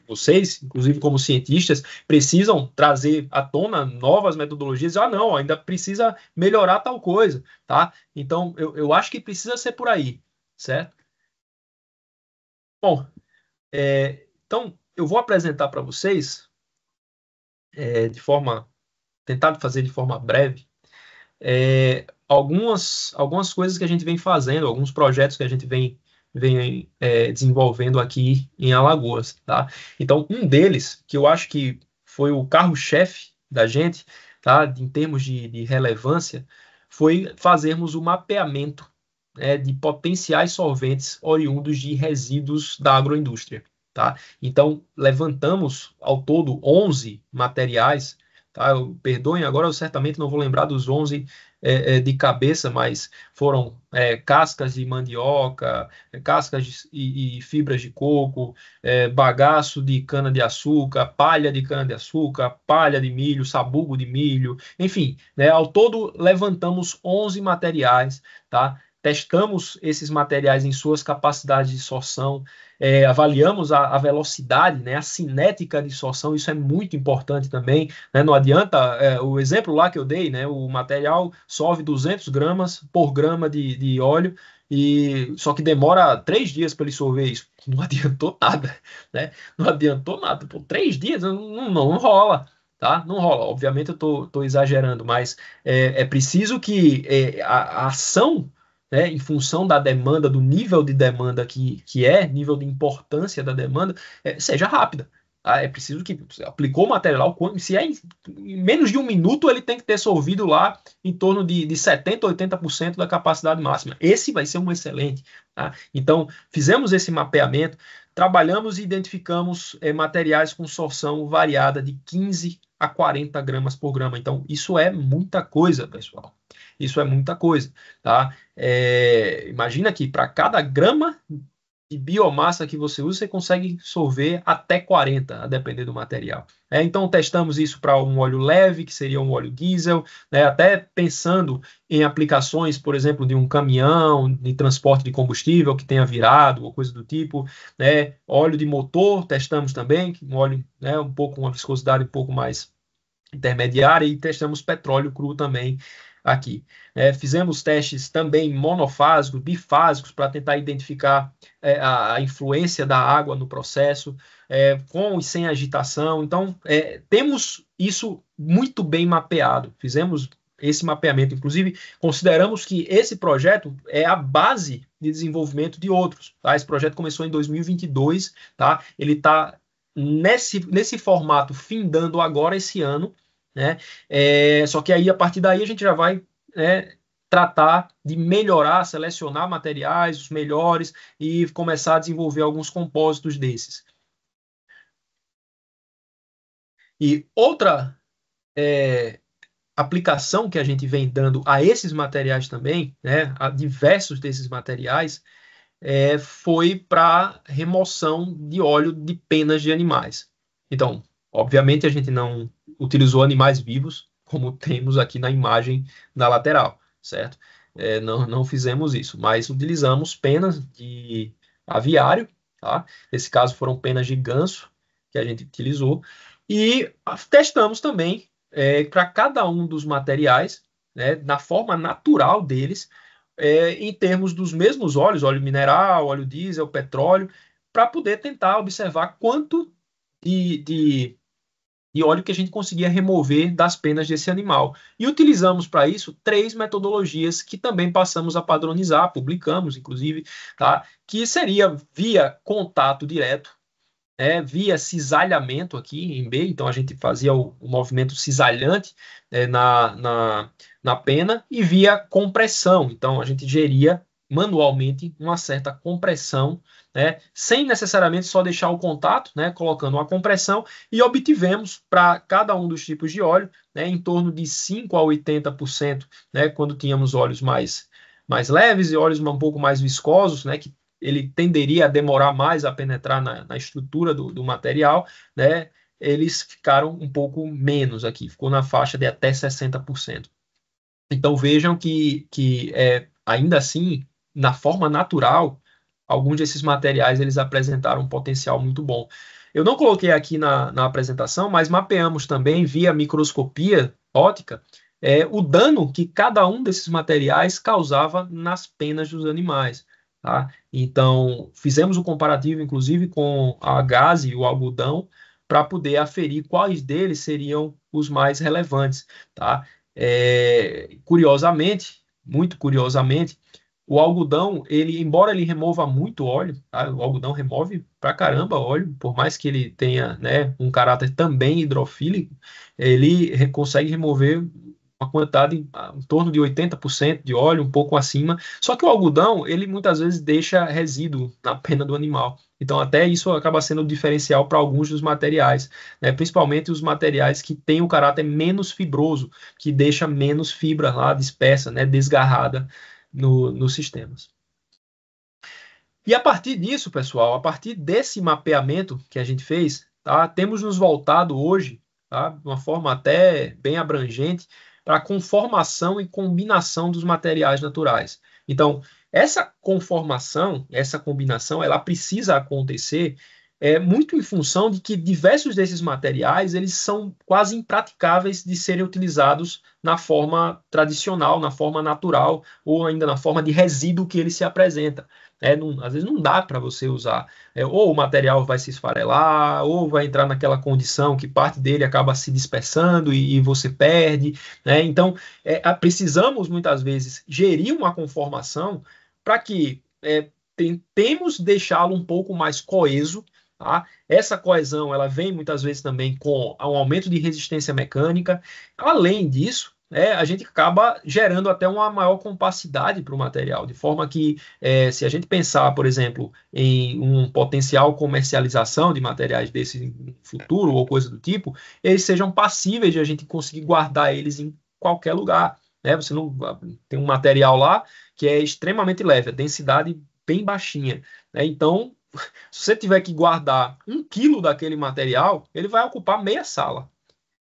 vocês, inclusive como cientistas, precisam trazer à tona novas metodologias. Não, ainda precisa melhorar tal coisa. Tá? Então, eu acho que precisa ser por aí, certo? Bom, então eu vou apresentar para vocês, tentar fazer de forma breve, algumas coisas que a gente vem fazendo, alguns projetos que a gente vem desenvolvendo aqui em Alagoas. Tá? Então, um deles, que eu acho que foi o carro-chefe da gente, tá? Em termos de relevância, foi fazermos o mapeamento de potenciais solventes oriundos de resíduos da agroindústria. Tá? Então, levantamos ao todo 11 materiais. Tá? Perdoem, agora eu certamente não vou lembrar dos 11 de cabeça, mas foram cascas de mandioca, cascas e fibras de coco, bagaço de cana-de-açúcar, palha de cana-de-açúcar, palha de milho, sabugo de milho, enfim, né, ao todo levantamos 11 materiais, tá? Testamos esses materiais em suas capacidades de sorção, avaliamos a velocidade, né, a cinética de sorção, isso é muito importante também. Né, não adianta, o exemplo lá que eu dei, né, o material solve 200 gramas por grama de óleo, só que demora 3 dias para ele solver isso. Não adiantou nada. Né? Não adiantou nada. Por 3 dias não rola. Tá? Não rola. Obviamente eu estou exagerando, mas é preciso que a ação, né, em função da demanda, do nível de demanda nível de importância da demanda, seja rápida. É preciso que você aplicou o material, se é em menos de 1 minuto, ele tem que ter solvido lá em torno de 70%, 80% da capacidade máxima. Esse vai ser um excelente. Tá? Então, fizemos esse mapeamento, trabalhamos e identificamos materiais com sorção variada de 15 a 40 gramas por grama. Então, isso é muita coisa, pessoal. Isso é muita coisa. Tá? Imagina que para cada grama de biomassa que você usa, você consegue solver até 40, a depender do material. Então, testamos isso para um óleo leve, que seria um óleo diesel, até pensando em aplicações, por exemplo, de um caminhão de transporte de combustível que tenha virado, ou coisa do tipo. Óleo de motor, testamos também, um óleo uma viscosidade um pouco mais intermediária, e testamos petróleo cru também aqui. Fizemos testes também monofásicos, bifásicos, para tentar identificar a influência da água no processo, com e sem agitação. Então, temos isso muito bem mapeado. Fizemos esse mapeamento, inclusive, consideramos que esse projeto é a base de desenvolvimento de outros. Tá? Esse projeto começou em 2022, tá? Ele está nesse formato findando agora esse ano, né? Só que aí, a partir daí, a gente já vai tratar de melhorar, selecionar materiais, os melhores, e começar a desenvolver alguns compósitos desses. E outra aplicação que a gente vem dando a esses materiais também, a diversos desses materiais, foi para remoção de óleo de penas de animais. Então, obviamente, a gente não utilizou animais vivos, como temos aqui na imagem da lateral, certo? Não fizemos isso, mas utilizamos penas de aviário, tá? Nesse caso foram penas de ganso que a gente utilizou, e testamos também para cada um dos materiais, na forma natural deles, em termos dos mesmos óleos, óleo mineral, óleo diesel, petróleo, para poder tentar observar quanto de óleo que a gente conseguia remover das penas desse animal. E utilizamos para isso 3 metodologias que também passamos a padronizar, publicamos, inclusive, tá? Que seria via contato direto, via cisalhamento aqui em B, então a gente fazia o movimento cisalhante na pena, e via compressão, então a gente geria manualmente uma certa compressão, sem necessariamente só deixar o contato, colocando uma compressão, e obtivemos para cada um dos tipos de óleo, em torno de 5 a 80%, quando tínhamos óleos mais leves e óleos um pouco mais viscosos, que ele tenderia a demorar mais a penetrar na estrutura do material, eles ficaram um pouco menos aqui, ficou na faixa de até 60%. Então vejam que ainda assim, na forma natural, alguns desses materiais eles apresentaram um potencial muito bom. Eu não coloquei aqui na apresentação, mas mapeamos também via microscopia óptica o dano que cada um desses materiais causava nas penas dos animais. Tá? Então, fizemos um comparativo, inclusive, com a gaze e o algodão, para poder aferir quais deles seriam os mais relevantes. Tá? Curiosamente, muito curiosamente, o algodão, embora ele remova muito óleo, tá? O algodão remove pra caramba óleo, por mais que ele tenha um caráter também hidrofílico, ele consegue remover uma quantidade em torno de 80% de óleo, um pouco acima. Só que o algodão, ele muitas vezes deixa resíduo na pena do animal. Então, até isso acaba sendo o diferencial para alguns dos materiais, principalmente os materiais que têm o caráter menos fibroso, que deixa menos fibra lá dispersa, desgarrada nos sistemas. E a partir disso, pessoal, a partir desse mapeamento que a gente fez, tá, temos nos voltado hoje, tá, de uma forma até bem abrangente, para a conformação e combinação dos materiais naturais. Então, essa conformação, essa combinação, ela precisa acontecer muito em função de que diversos desses materiais eles são quase impraticáveis de serem utilizados na forma tradicional, na forma natural, ou ainda na forma de resíduo que ele se apresenta. Às vezes não dá para você usar. Ou o material vai se esfarelar, ou vai entrar naquela condição que parte dele acaba se dispersando e você perde. Então, precisamos muitas vezes gerir uma conformação para que tentemos deixá-lo um pouco mais coeso, Tá? Essa coesão ela vem muitas vezes também com um aumento de resistência mecânica. Além disso, a gente acaba gerando até uma maior compacidade para o material, de forma que, se a gente pensar, por exemplo, em um potencial comercialização de materiais desse no futuro ou coisa do tipo, eles sejam passíveis de a gente conseguir guardar eles em qualquer lugar. Né? Você não tem um material lá que é extremamente leve, a densidade bem baixinha. Né? Então, se você tiver que guardar 1 quilo daquele material, ele vai ocupar meia sala,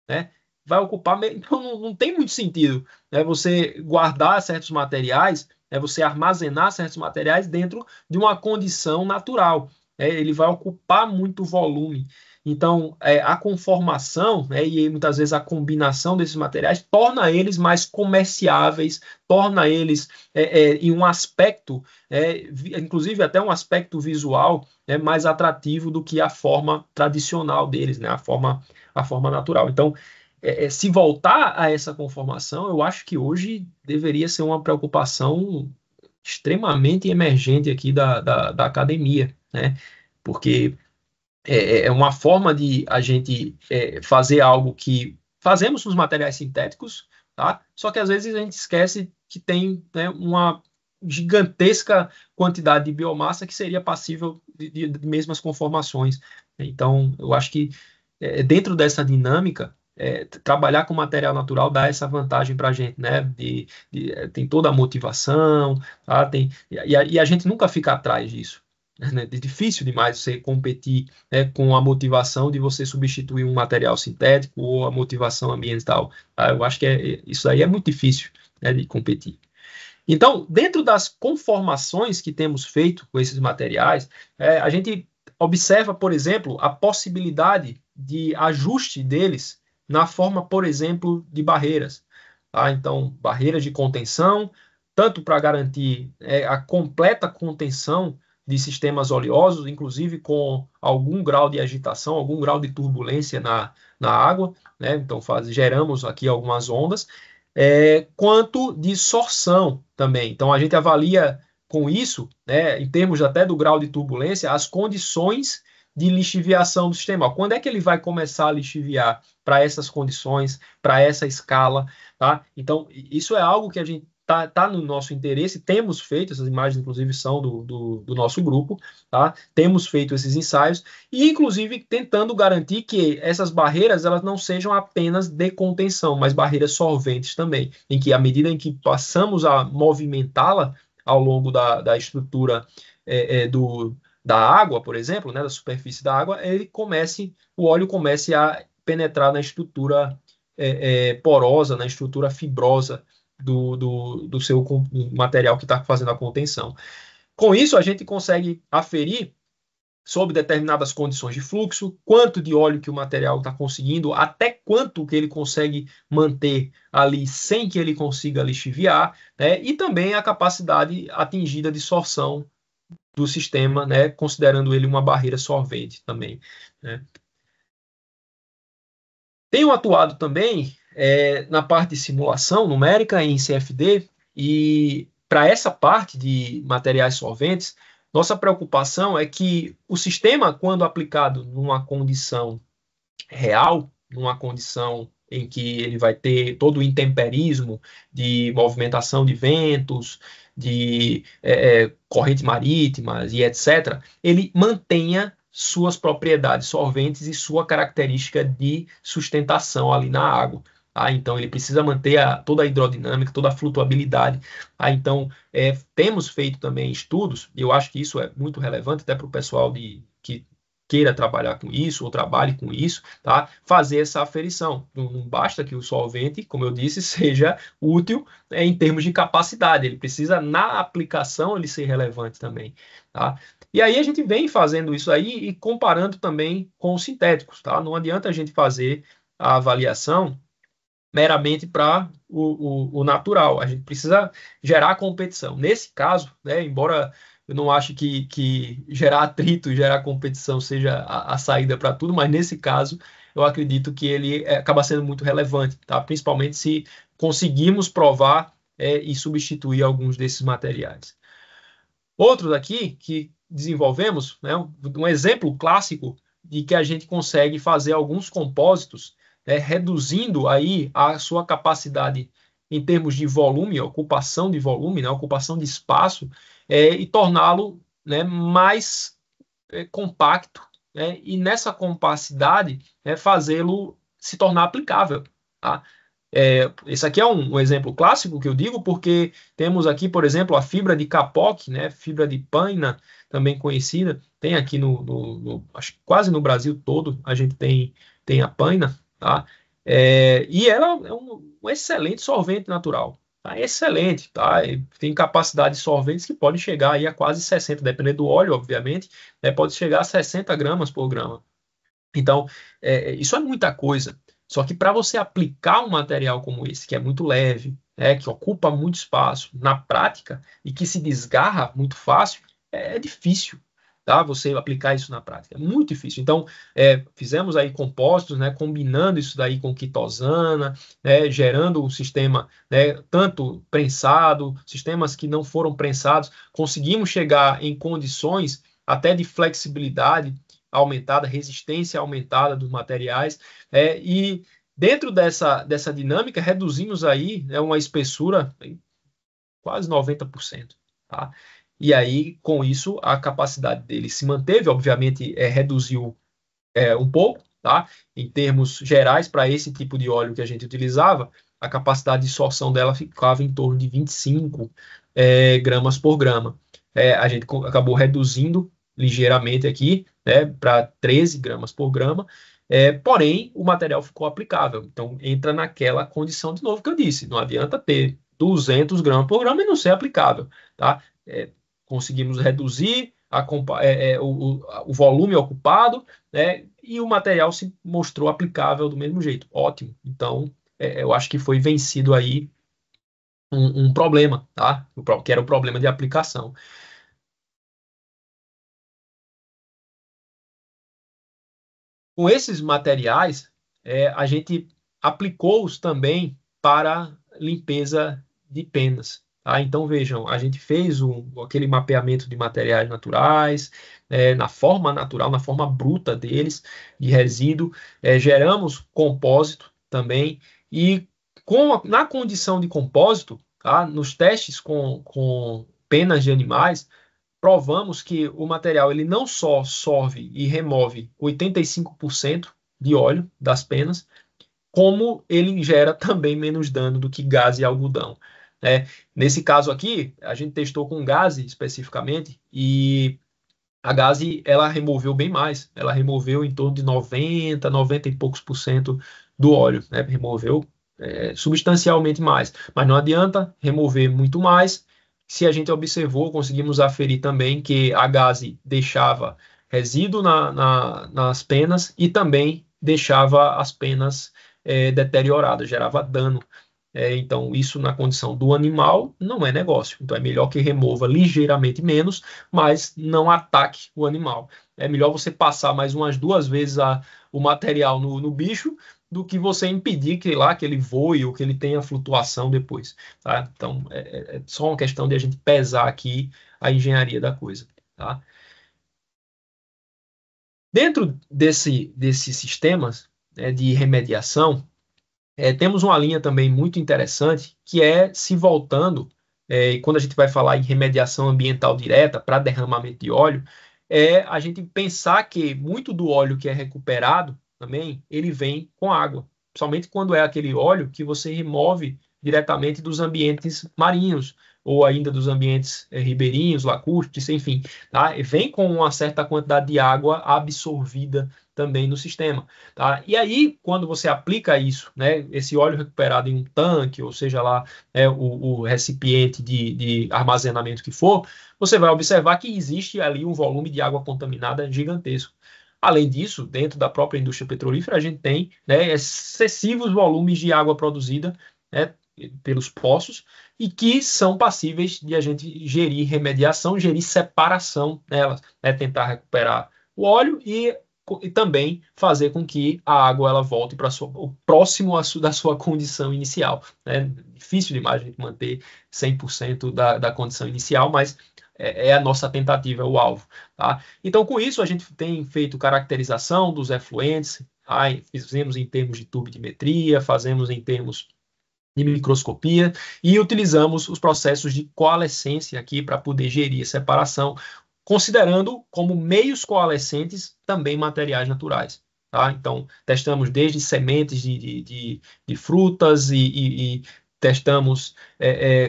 né? Vai ocupar então não tem muito sentido, né? Você guardar certos materiais, você armazenar certos materiais dentro de uma condição natural. Ele vai ocupar muito volume. Então, a conformação, e muitas vezes a combinação desses materiais torna eles mais comerciáveis, torna eles em um aspecto, inclusive até um aspecto visual, mais atrativo do que a forma tradicional deles, né? A forma natural. Então, se voltar a essa conformação, eu acho que hoje deveria ser uma preocupação extremamente emergente aqui da academia, né? Porque é uma forma de a gente fazer algo que fazemos nos materiais sintéticos, tá? Só que às vezes a gente esquece que tem, né, uma gigantesca quantidade de biomassa que seria passível de mesmas conformações. Então, eu acho que dentro dessa dinâmica, trabalhar com material natural dá essa vantagem para a gente, né? Tem toda a motivação, tá? E a gente nunca fica atrás disso. Né? É difícil demais você competir, né, com a motivação de você substituir um material sintético ou a motivação ambiental. Tá? Eu acho que isso aí é muito difícil, né, de competir. Então, dentro das conformações que temos feito com esses materiais, a gente observa, por exemplo, a possibilidade de ajuste deles na forma, por exemplo, de barreiras. Tá? Então, barreiras de contenção, tanto para garantir a completa contenção de sistemas oleosos, inclusive com algum grau de agitação, algum grau de turbulência na água, né? Então, geramos aqui algumas ondas, quanto de sorção também. Então, a gente avalia com isso, né, em termos até do grau de turbulência, as condições de lixiviação do sistema. Quando é que ele vai começar a lixiviar para essas condições, para essa escala, tá? Então, isso é algo que a gente tá no nosso interesse, temos feito, essas imagens inclusive são do nosso grupo, tá? Temos feito esses ensaios e inclusive tentando garantir que essas barreiras elas não sejam apenas de contenção, mas barreiras solventes também, em que à medida em que passamos a movimentá-la ao longo da estrutura da água, por exemplo, né, da superfície da água, o óleo comece a penetrar na estrutura porosa, na estrutura fibrosa do seu material que está fazendo a contenção. Com isso, a gente consegue aferir sob determinadas condições de fluxo, quanto de óleo que o material está conseguindo, até quanto que ele consegue manter ali sem que ele consiga lixiviar, né? E também a capacidade atingida de sorção do sistema, né? Considerando ele uma barreira solvente também, né? Tenho atuado também na parte de simulação numérica em CFD e para essa parte de materiais solventes, nossa preocupação é que o sistema, quando aplicado numa condição real, numa condição em que ele vai ter todo o intemperismo de movimentação de ventos, de correntes marítimas e etc., ele mantenha suas propriedades solventes e sua característica de sustentação ali na água. Então, ele precisa manter toda a hidrodinâmica, toda a flutuabilidade. Então, temos feito também estudos, e eu acho que isso é muito relevante até para o pessoal que queira trabalhar com isso ou trabalhe com isso, tá? Fazer essa aferição. Não basta que o solvente, como eu disse, seja útil em termos de capacidade. Ele precisa, na aplicação, ele ser relevante também, tá? E aí a gente vem fazendo isso aí e comparando também com os sintéticos, tá? Não adianta a gente fazer a avaliação meramente para o natural. A gente precisa gerar competição. Nesse caso, né, embora eu não acho que gerar atrito, gerar competição seja a saída para tudo, mas nesse caso eu acredito que ele acaba sendo muito relevante, tá? Principalmente se conseguirmos provar e substituir alguns desses materiais. Outros aqui que desenvolvemos, né, um exemplo clássico de que a gente consegue fazer alguns compósitos, né, reduzindo aí a sua capacidade em termos de volume, ocupação de volume, né, ocupação de espaço, e torná-lo, né, mais compacto, né, e nessa compacidade fazê-lo se tornar aplicável. Tá? Esse aqui é um exemplo clássico que eu digo, porque temos aqui, por exemplo, a fibra de capoque, né, fibra de paina, também conhecida, tem aqui acho que quase no Brasil todo, a gente tem a paina, tá? E ela é um excelente solvente natural, tá? Excelente, tá? E tem capacidade de solventes que podem chegar aí a quase 60, dependendo do óleo, obviamente, né, pode chegar a 60 gramas por grama. Então, isso é muita coisa. Só que para você aplicar um material como esse, que é muito leve, que ocupa muito espaço na prática e que se desgarra muito fácil, é difícil, tá? Você aplicar isso na prática. É muito difícil. Então, fizemos aí compostos, né, combinando isso daí com quitosana, né, gerando um sistema, né, tanto prensado, sistemas que não foram prensados, conseguimos chegar em condições até de flexibilidade aumentada, resistência aumentada dos materiais, e dentro dessa dinâmica reduzimos aí, né, uma espessura quase 90%. Tá? E aí, com isso, a capacidade dele se manteve, obviamente, reduziu um pouco, tá? Em termos gerais, para esse tipo de óleo que a gente utilizava, a capacidade de sorção dela ficava em torno de 25 gramas por grama. A gente acabou reduzindo ligeiramente aqui, né, para 13 gramas por grama, porém o material ficou aplicável. Então entra naquela condição de novo que eu disse, não adianta ter 200 gramas por grama e não ser aplicável, tá? Conseguimos reduzir o volume ocupado, né, e o material se mostrou aplicável do mesmo jeito. Ótimo. Então, eu acho que foi vencido aí um problema, tá? Que era o problema de aplicação. Com esses materiais, a gente aplicou-os também para limpeza de penas. Tá? Então, vejam, a gente fez aquele mapeamento de materiais naturais, na forma natural, na forma bruta deles, de resíduo, geramos compósito também, e na condição de compósito, tá? Nos testes com penas de animais, provamos que o material ele não só sorve e remove 85% de óleo das penas, como ele gera também menos dano do que gás e algodão. Nesse caso aqui, a gente testou com gás especificamente, e a gás ela removeu bem mais. Ela removeu em torno de 90 e poucos por cento do óleo. Né? Removeu substancialmente mais. Mas não adianta remover muito mais. Se a gente observou, conseguimos aferir também que a gás deixava resíduo nas penas e também deixava as penas deterioradas, gerava dano. Então, isso na condição do animal não é negócio. Então, é melhor que remova ligeiramente menos, mas não ataque o animal. É melhor você passar mais umas 2 vezes o material no bicho do que você impedir que ele voe ou que ele tenha flutuação depois. Tá? Então, é só uma questão de a gente pesar aqui a engenharia da coisa. Tá? Dentro desses sistemas, de remediação, temos uma linha também muito interessante, que é se voltando, e quando a gente vai falar em remediação ambiental direta para derramamento de óleo, a gente pensar que muito do óleo que é recuperado também, ele vem com água, principalmente quando é aquele óleo que você remove diretamente dos ambientes marinhos, ou ainda dos ambientes ribeirinhos, lacustres, enfim, tá? Vem com uma certa quantidade de água absorvida também no sistema. Tá? E aí, quando você aplica isso, né, esse óleo recuperado em um tanque, ou seja lá o recipiente de armazenamento que for, você vai observar que existe ali um volume de água contaminada gigantesco. Além disso, dentro da própria indústria petrolífera, a gente tem, né, excessivos volumes de água produzida, né, pelos poços, e que são passíveis de a gente gerir remediação, gerir separação delas, né, tentar recuperar o óleo e também fazer com que a água ela volte para o próximo da sua condição inicial. Né? Difícil demais a gente manter 100% da condição inicial, mas é a nossa tentativa, é o alvo. Tá? Então, com isso, a gente tem feito caracterização dos efluentes, tá? Fizemos em termos de turbidimetria, fazemos em termos de microscopia e utilizamos os processos de coalescência aqui para poder gerir a separação, considerando como meios coalescentes também materiais naturais. Tá? Então, testamos desde sementes de frutas e testamos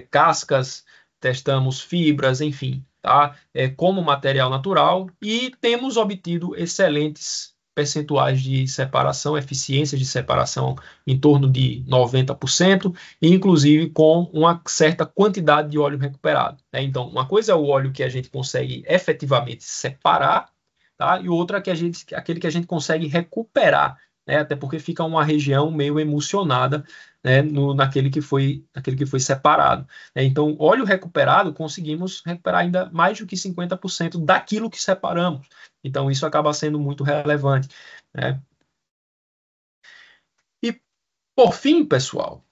cascas, testamos fibras, enfim, tá? Como material natural e temos obtido excelentes percentuais de separação, eficiência de separação em torno de 90%, e inclusive com uma certa quantidade de óleo recuperado. Né? Então, uma coisa é o óleo que a gente consegue efetivamente separar, tá? E outra é aquele que a gente consegue recuperar, né? Até porque fica uma região meio emulsionada, né? naquele que foi separado. Né? Então, óleo recuperado, conseguimos recuperar ainda mais do que 50% daquilo que separamos. Então, isso acaba sendo muito relevante. Né? E, por fim, pessoal,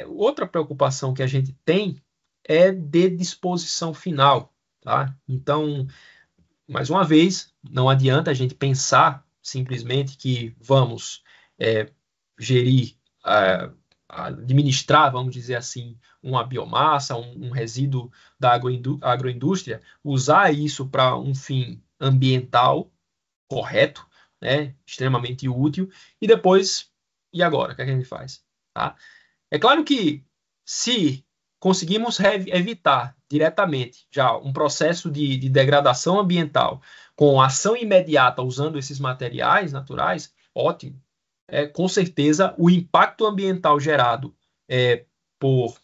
outra preocupação que a gente tem é de disposição final. Tá? Então, mais uma vez, não adianta a gente pensar simplesmente que vamos gerir, administrar, vamos dizer assim, uma biomassa, um resíduo da agroindústria, usar isso para um fim ambiental correto, né, extremamente útil, e depois, e agora? O que é que a gente faz? Tá? É claro que se conseguimos evitar diretamente já um processo de degradação ambiental com ação imediata usando esses materiais naturais, ótimo. Com certeza, o impacto ambiental gerado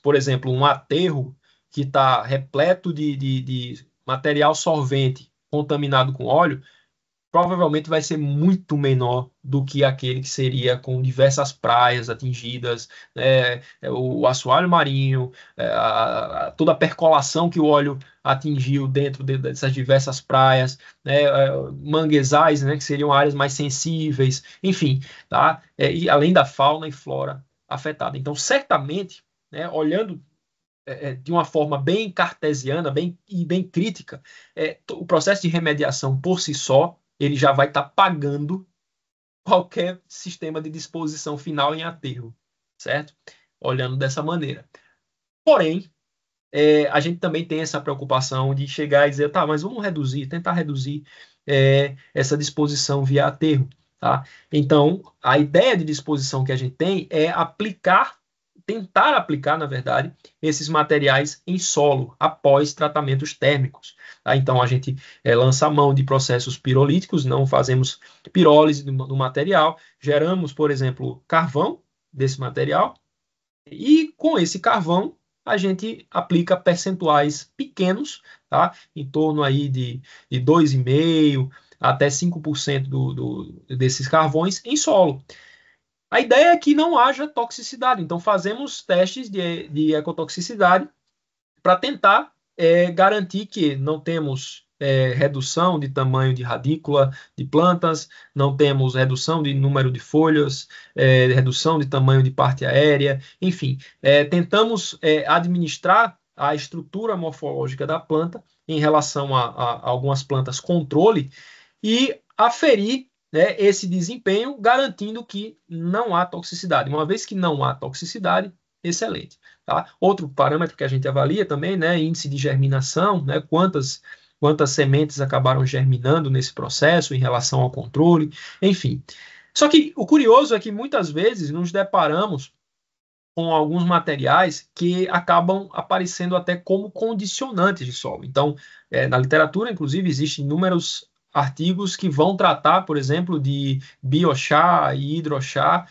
por exemplo, um aterro que está repleto de material solvente contaminado com óleo, provavelmente vai ser muito menor do que aquele que seria com diversas praias atingidas, o assoalho marinho, toda a percolação que o óleo atingiu dentro dessas diversas praias, né, manguezais, né, que seriam áreas mais sensíveis, enfim, tá? E além da fauna e flora afetada. Então, certamente, né, olhando de uma forma bem cartesiana e bem crítica, o processo de remediação por si só ele já vai estar pagando qualquer sistema de disposição final em aterro, certo? Olhando dessa maneira. Porém, a gente também tem essa preocupação de chegar e dizer, tá, mas vamos tentar reduzir essa disposição via aterro, tá? Então, a ideia de disposição que a gente tem é tentar aplicar, na verdade, esses materiais em solo após tratamentos térmicos. Tá? Então, a gente lança mão de processos pirolíticos, não fazemos pirólise no material, geramos, por exemplo, carvão desse material, e com esse carvão a gente aplica percentuais pequenos, tá? Em torno aí de 2,5% até 5% desses carvões em solo. A ideia é que não haja toxicidade, então fazemos testes de ecotoxicidade para tentar garantir que não temos redução de tamanho de radícula de plantas, não temos redução de número de folhas, redução de tamanho de parte aérea, enfim, tentamos administrar a estrutura morfológica da planta em relação a algumas plantas controle e aferir, né, esse desempenho, garantindo que não há toxicidade. Uma vez que não há toxicidade, excelente. Tá? Outro parâmetro que a gente avalia também, né, índice de germinação, né, quantas sementes acabaram germinando nesse processo em relação ao controle, enfim. Só que o curioso é que muitas vezes nos deparamos com alguns materiais que acabam aparecendo até como condicionantes de solo. Então, na literatura, inclusive, existem inúmeros artigos que vão tratar, por exemplo, de biochar e hidrochar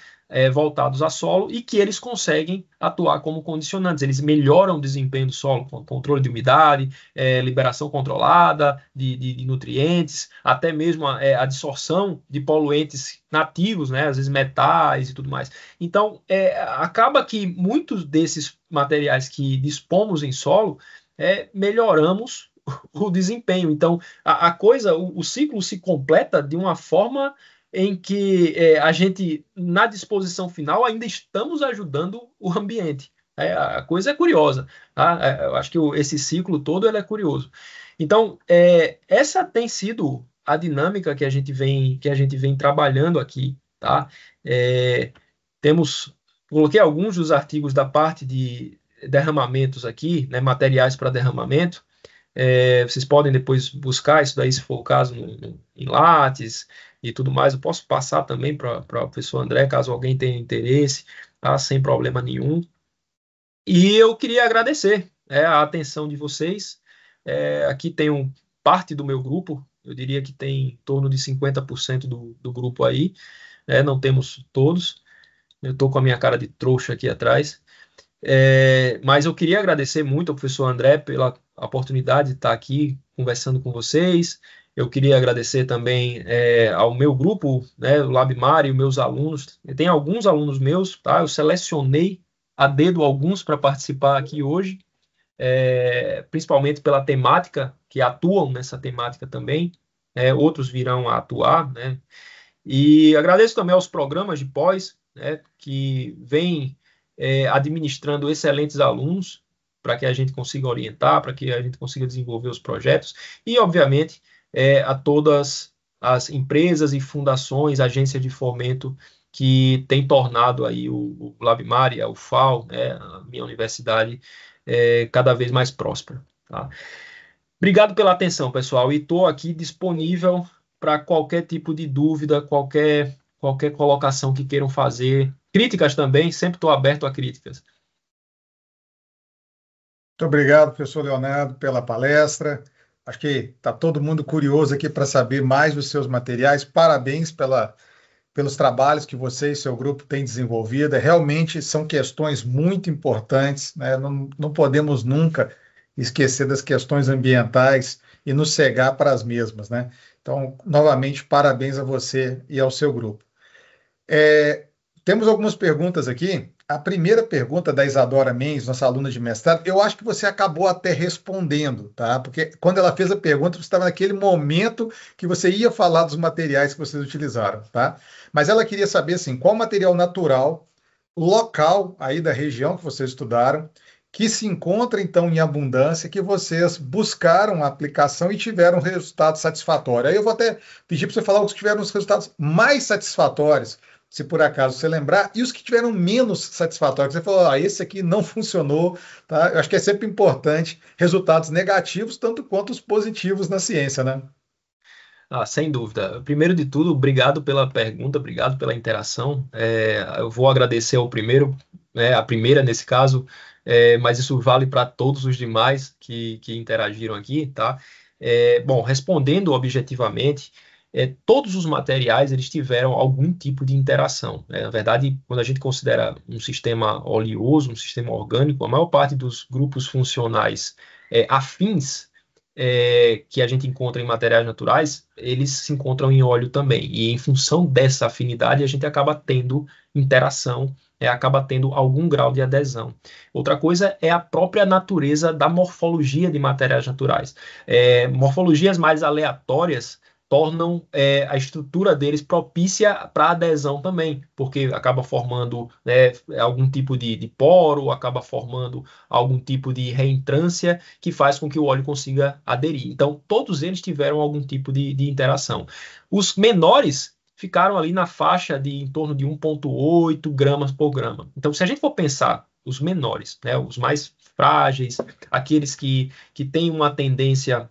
voltados a solo e que eles conseguem atuar como condicionantes. Eles melhoram o desempenho do solo, com controle de umidade, liberação controlada de nutrientes, até mesmo a absorção de poluentes nativos, né, às vezes metais e tudo mais. Então, acaba que muitos desses materiais que dispomos em solo, melhoramos o desempenho. Então, o ciclo se completa de uma forma em que a gente, na disposição final, ainda estamos ajudando o ambiente. A coisa é curiosa, tá? Eu acho que esse ciclo todo ele é curioso. Então, essa tem sido a dinâmica que a gente vem trabalhando aqui, tá? É, temos, coloquei alguns dos artigos da parte de derramamentos aqui, né, materiais para derramamento. Vocês podem depois buscar isso daí, se for o caso, em Lattes e tudo mais. Eu posso passar também para o professor André, caso alguém tenha interesse, tá? Sem problema nenhum. E eu queria agradecer, a atenção de vocês. Aqui tem parte do meu grupo, eu diria que tem em torno de 50% do grupo aí, não temos todos. Eu estou com a minha cara de trouxa aqui atrás. Mas eu queria agradecer muito ao professor André pela oportunidade de estar aqui conversando com vocês. Eu queria agradecer também ao meu grupo, né, o LabMar e os meus alunos. Tem alguns alunos meus, tá? Eu selecionei a dedo alguns para participar aqui hoje, principalmente pela temática, que atuam nessa temática também. Outros virão a atuar, né? E agradeço também aos programas de pós, né, que vêm administrando excelentes alunos para que a gente consiga orientar, para que a gente consiga desenvolver os projetos, e, obviamente, a todas as empresas e fundações, agências de fomento que têm tornado aí o LabMar e a UFAL, né, a minha universidade, cada vez mais próspera. Tá? Obrigado pela atenção, pessoal, e estou aqui disponível para qualquer tipo de dúvida, qualquer colocação que queiram fazer. Críticas também, sempre estou aberto a críticas. Muito obrigado, professor Leonardo, pela palestra. Acho que está todo mundo curioso aqui para saber mais dos seus materiais. Parabéns pelos trabalhos que você e seu grupo têm desenvolvido. Realmente são questões muito importantes, né? Não podemos nunca esquecer das questões ambientais e nos cegar para as mesmas, né? Então, novamente, parabéns a você e ao seu grupo. Temos algumas perguntas aqui. A primeira pergunta da Isadora Mendes, nossa aluna de mestrado, eu acho que você acabou até respondendo, tá? Porque quando ela fez a pergunta, você estava naquele momento que você ia falar dos materiais que vocês utilizaram, tá? Mas ela queria saber, assim, qual material natural, local aí da região que vocês estudaram, que se encontra, então, em abundância, que vocês buscaram a aplicação e tiveram resultado satisfatório. Aí eu vou até pedir para você falar os que tiveram os resultados mais satisfatórios, se por acaso você lembrar, e os que tiveram menos satisfatórios. Você falou, esse aqui não funcionou, tá? Eu acho que é sempre importante resultados negativos, tanto quanto os positivos na ciência, né? Sem dúvida. Primeiro de tudo, obrigado pela pergunta, obrigado pela interação. Eu vou agradecer ao primeiro, a primeira nesse caso, mas isso vale para todos os demais que interagiram aqui, tá? Bom, respondendo objetivamente, todos os materiais eles tiveram algum tipo de interação, né? Na verdade, quando a gente considera um sistema oleoso, um sistema orgânico, a maior parte dos grupos funcionais afins que a gente encontra em materiais naturais, eles se encontram em óleo também. E em função dessa afinidade, a gente acaba tendo interação, acaba tendo algum grau de adesão. Outra coisa é a própria natureza da morfologia de materiais naturais. Morfologias mais aleatórias tornam a estrutura deles propícia para adesão também, porque acaba formando algum tipo de poro, acaba formando algum tipo de reentrância que faz com que o óleo consiga aderir. Então, todos eles tiveram algum tipo de interação. Os menores ficaram ali na faixa de em torno de 1,8 gramas por grama. Então, se a gente for pensar os menores, os mais frágeis, aqueles que têm uma tendência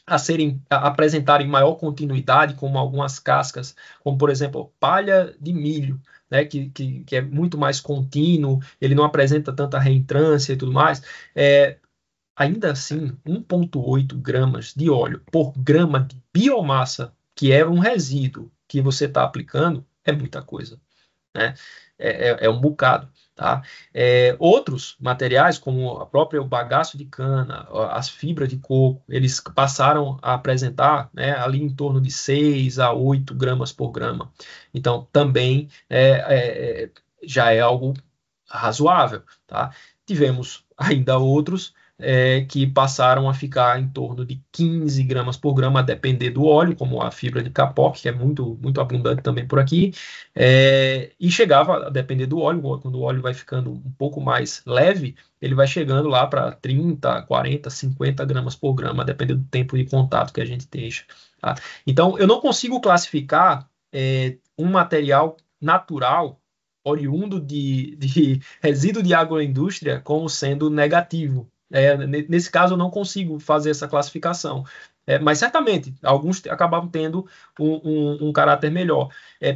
a apresentarem maior continuidade, como algumas cascas, como por exemplo palha de milho, né, que é muito mais contínuo, ele não apresenta tanta reentrância e tudo mais. Ainda assim, 1,8 gramas de óleo por grama de biomassa, que é um resíduo que você está aplicando, é muita coisa, né? É um bocado, tá? Outros materiais, como a própria o bagaço de cana, as fibras de coco, eles passaram a apresentar, né, ali em torno de 6 a 8 gramas por grama. Então, também já é algo razoável, tá? Tivemos ainda outros que passaram a ficar em torno de 15 gramas por grama, a depender do óleo, como a fibra de capote, que é muito, muito abundante também por aqui, e chegava a depender do óleo, quando o óleo vai ficando um pouco mais leve, ele vai chegando lá para 30, 40, 50 gramas por grama, dependendo do tempo de contato que a gente deixa. Tá? Então, eu não consigo classificar um material natural oriundo de resíduo de agroindústria como sendo negativo. Nesse caso, eu não consigo fazer essa classificação. Mas certamente, alguns acabavam tendo um caráter melhor.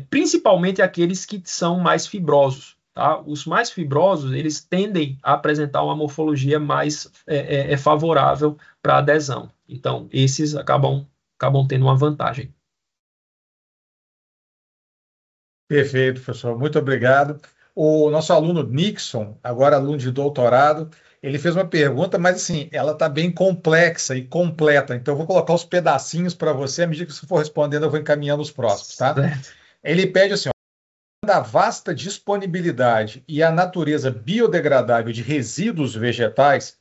Principalmente aqueles que são mais fibrosos. Tá? Os mais fibrosos, eles tendem a apresentar uma morfologia mais favorável para adesão. Então, esses acabam tendo uma vantagem. Perfeito, professor. Muito obrigado. O nosso aluno Nixon, agora aluno de doutorado, ele fez uma pergunta, mas assim, ela está bem complexa e completa. Então, eu vou colocar os pedacinhos para você. À medida que você for respondendo, eu vou encaminhando os próximos, tá? Ele pede assim, ó, da vasta disponibilidade e a natureza biodegradável de resíduos vegetais,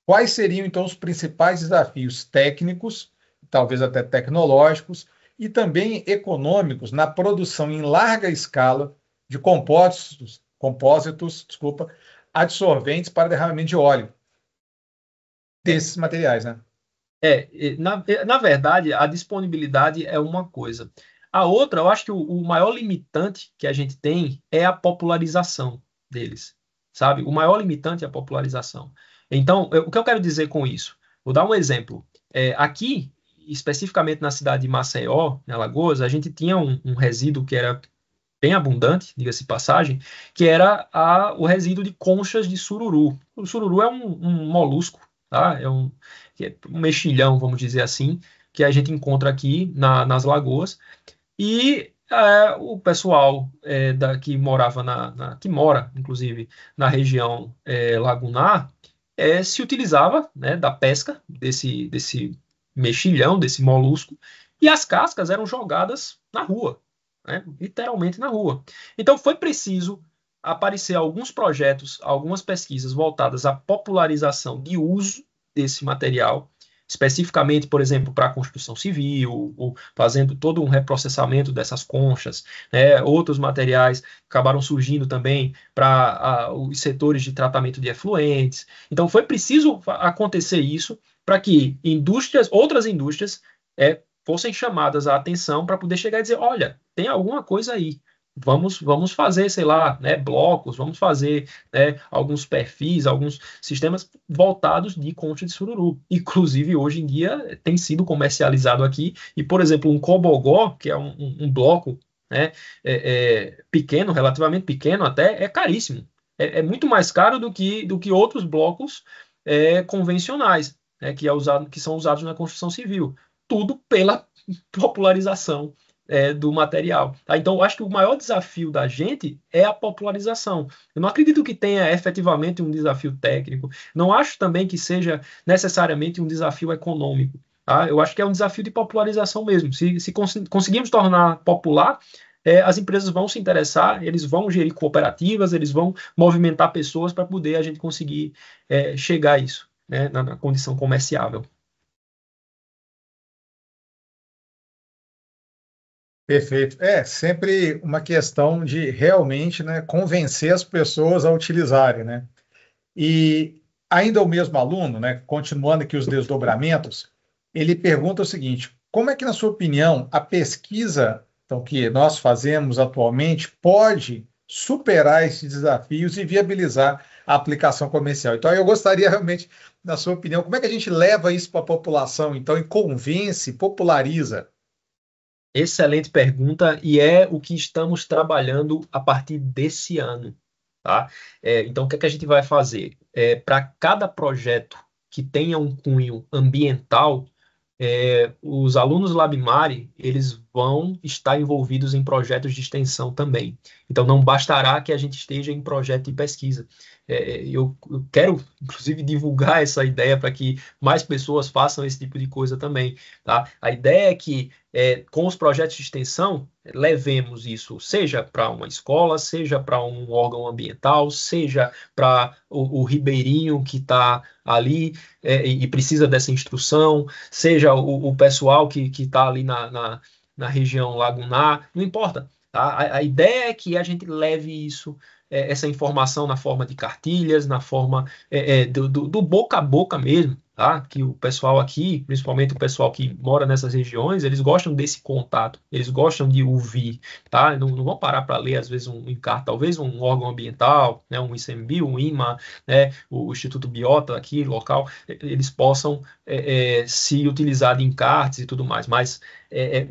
quais seriam, então, os principais desafios técnicos, talvez até tecnológicos, e também econômicos na produção em larga escala de compósitos, adsorventes para derramamento de óleo desses materiais, né? Na verdade, a disponibilidade é uma coisa. A outra, eu acho que o maior limitante que a gente tem é a popularização deles, sabe? O maior limitante é a popularização. Então, o que eu quero dizer com isso? Vou dar um exemplo. Aqui, especificamente na cidade de Maceió, em Alagoas, a gente tinha um resíduo que era bem abundante, diga-se de passagem, que era o resíduo de conchas de sururu. O sururu é um molusco, tá? É um mexilhão, vamos dizer assim, que a gente encontra aqui nas lagoas. E o pessoal que morava que mora, inclusive, na região lagunar, se utilizava, né, da pesca desse mexilhão, desse molusco, e as cascas eram jogadas na rua, né, literalmente na rua. Então foi preciso aparecer alguns projetos, algumas pesquisas voltadas à popularização de uso desse material, especificamente, por exemplo, para a construção civil, ou fazendo todo um reprocessamento dessas conchas, né? Outros materiais acabaram surgindo também para os setores de tratamento de efluentes. Então, foi preciso acontecer isso para que outras indústrias, fossem chamadas a atenção para poder chegar e dizer, olha, tem alguma coisa aí. Vamos fazer, sei lá, né, blocos, vamos fazer, né, alguns perfis, alguns sistemas voltados de concha de sururu. Inclusive, hoje em dia, tem sido comercializado aqui. E, por exemplo, um cobogó, que é um bloco, né, pequeno, relativamente pequeno até, é caríssimo. É muito mais caro do que outros blocos convencionais, né, que são usados na construção civil. Tudo pela popularização do material. Tá? Então, eu acho que o maior desafio da gente é a popularização. Eu não acredito que tenha efetivamente um desafio técnico. Não acho também que seja necessariamente um desafio econômico. Tá? Eu acho que é um desafio de popularização mesmo. Se conseguirmos tornar popular, as empresas vão se interessar, eles vão gerir cooperativas, eles vão movimentar pessoas para poder a gente conseguir chegar a isso, né, na condição comerciável. Perfeito. É sempre uma questão de realmente, né, convencer as pessoas a utilizarem, né? E ainda o mesmo aluno, né, continuando aqui os desdobramentos, ele pergunta o seguinte: como é que, na sua opinião, a pesquisa, então, que nós fazemos atualmente pode superar esses desafios e viabilizar a aplicação comercial? Então, eu gostaria realmente, na sua opinião, como é que a gente leva isso para a população, então, e convence, populariza? Excelente pergunta, e é o que estamos trabalhando a partir desse ano. Tá? Então, o que é que a gente vai fazer? Para cada projeto que tenha um cunho ambiental, os alunos LabMari, eles vão estar envolvidos em projetos de extensão também. Então, não bastará que a gente esteja em projeto de pesquisa. Eu quero, inclusive, divulgar essa ideia para que mais pessoas façam esse tipo de coisa também. Tá? A ideia é que, com os projetos de extensão, levemos isso, seja para uma escola, seja para um órgão ambiental, seja para o ribeirinho que está ali e precisa dessa instrução, seja o pessoal que está ali na região lagunar, não importa. Tá? A ideia é que a gente leve isso, essa informação na forma de cartilhas, na forma do boca a boca mesmo, tá? Que o pessoal aqui, principalmente o pessoal que mora nessas regiões, eles gostam desse contato, eles gostam de ouvir, tá? Não vão parar para ler, às vezes, um encarte, talvez um órgão ambiental, né? Um ICMBio, um INMA, né? O Instituto Biota aqui, local, eles possam se utilizar de encartes e tudo mais, mas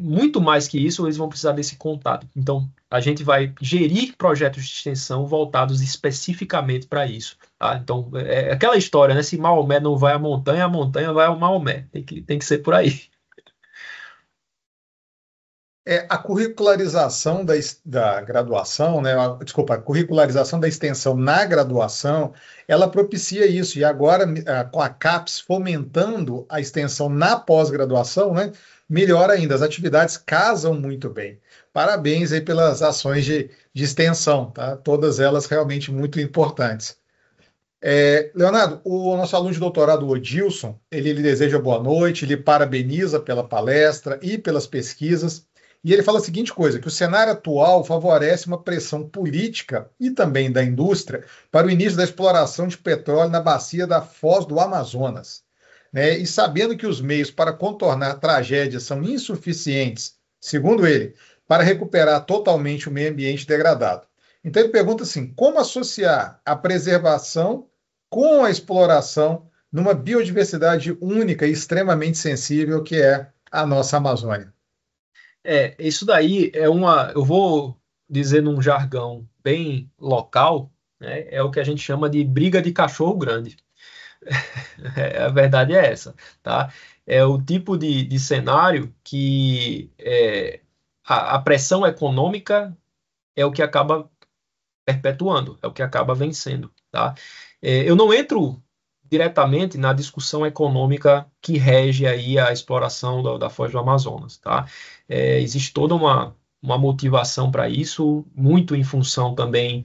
muito mais que isso, eles vão precisar desse contato. Então, a gente vai gerir projetos de extensão voltados especificamente para isso. Tá? Então, é aquela história, né? Se Maomé não vai à montanha, a montanha vai ao Maomé. Tem que ser por aí. A curricularização da graduação, né? Desculpa, a curricularização da extensão na graduação, ela propicia isso. E agora, com a CAPES fomentando a extensão na pós-graduação, né? Melhor ainda, as atividades casam muito bem. Parabéns aí pelas ações de extensão, tá? Todas elas realmente muito importantes. Leonardo, o nosso aluno de doutorado, o Odilson, ele lhe deseja boa noite, ele parabeniza pela palestra e pelas pesquisas, e ele fala a seguinte coisa, que o cenário atual favorece uma pressão política e também da indústria para o início da exploração de petróleo na bacia da Foz do Amazonas. Né? E sabendo que os meios para contornar tragédias são insuficientes, segundo ele, para recuperar totalmente o meio ambiente degradado. Então ele pergunta assim, como associar a preservação com a exploração numa biodiversidade única e extremamente sensível que é a nossa Amazônia? Isso daí eu vou dizer num jargão bem local, né, é o que a gente chama de briga de cachorro grande. A verdade é essa, tá? É o tipo de cenário que a pressão econômica é o que acaba perpetuando, é o que acaba vencendo, tá? Eu não entro diretamente na discussão econômica que rege aí a exploração da Foz do Amazonas, tá? Existe toda uma motivação para isso, muito em função também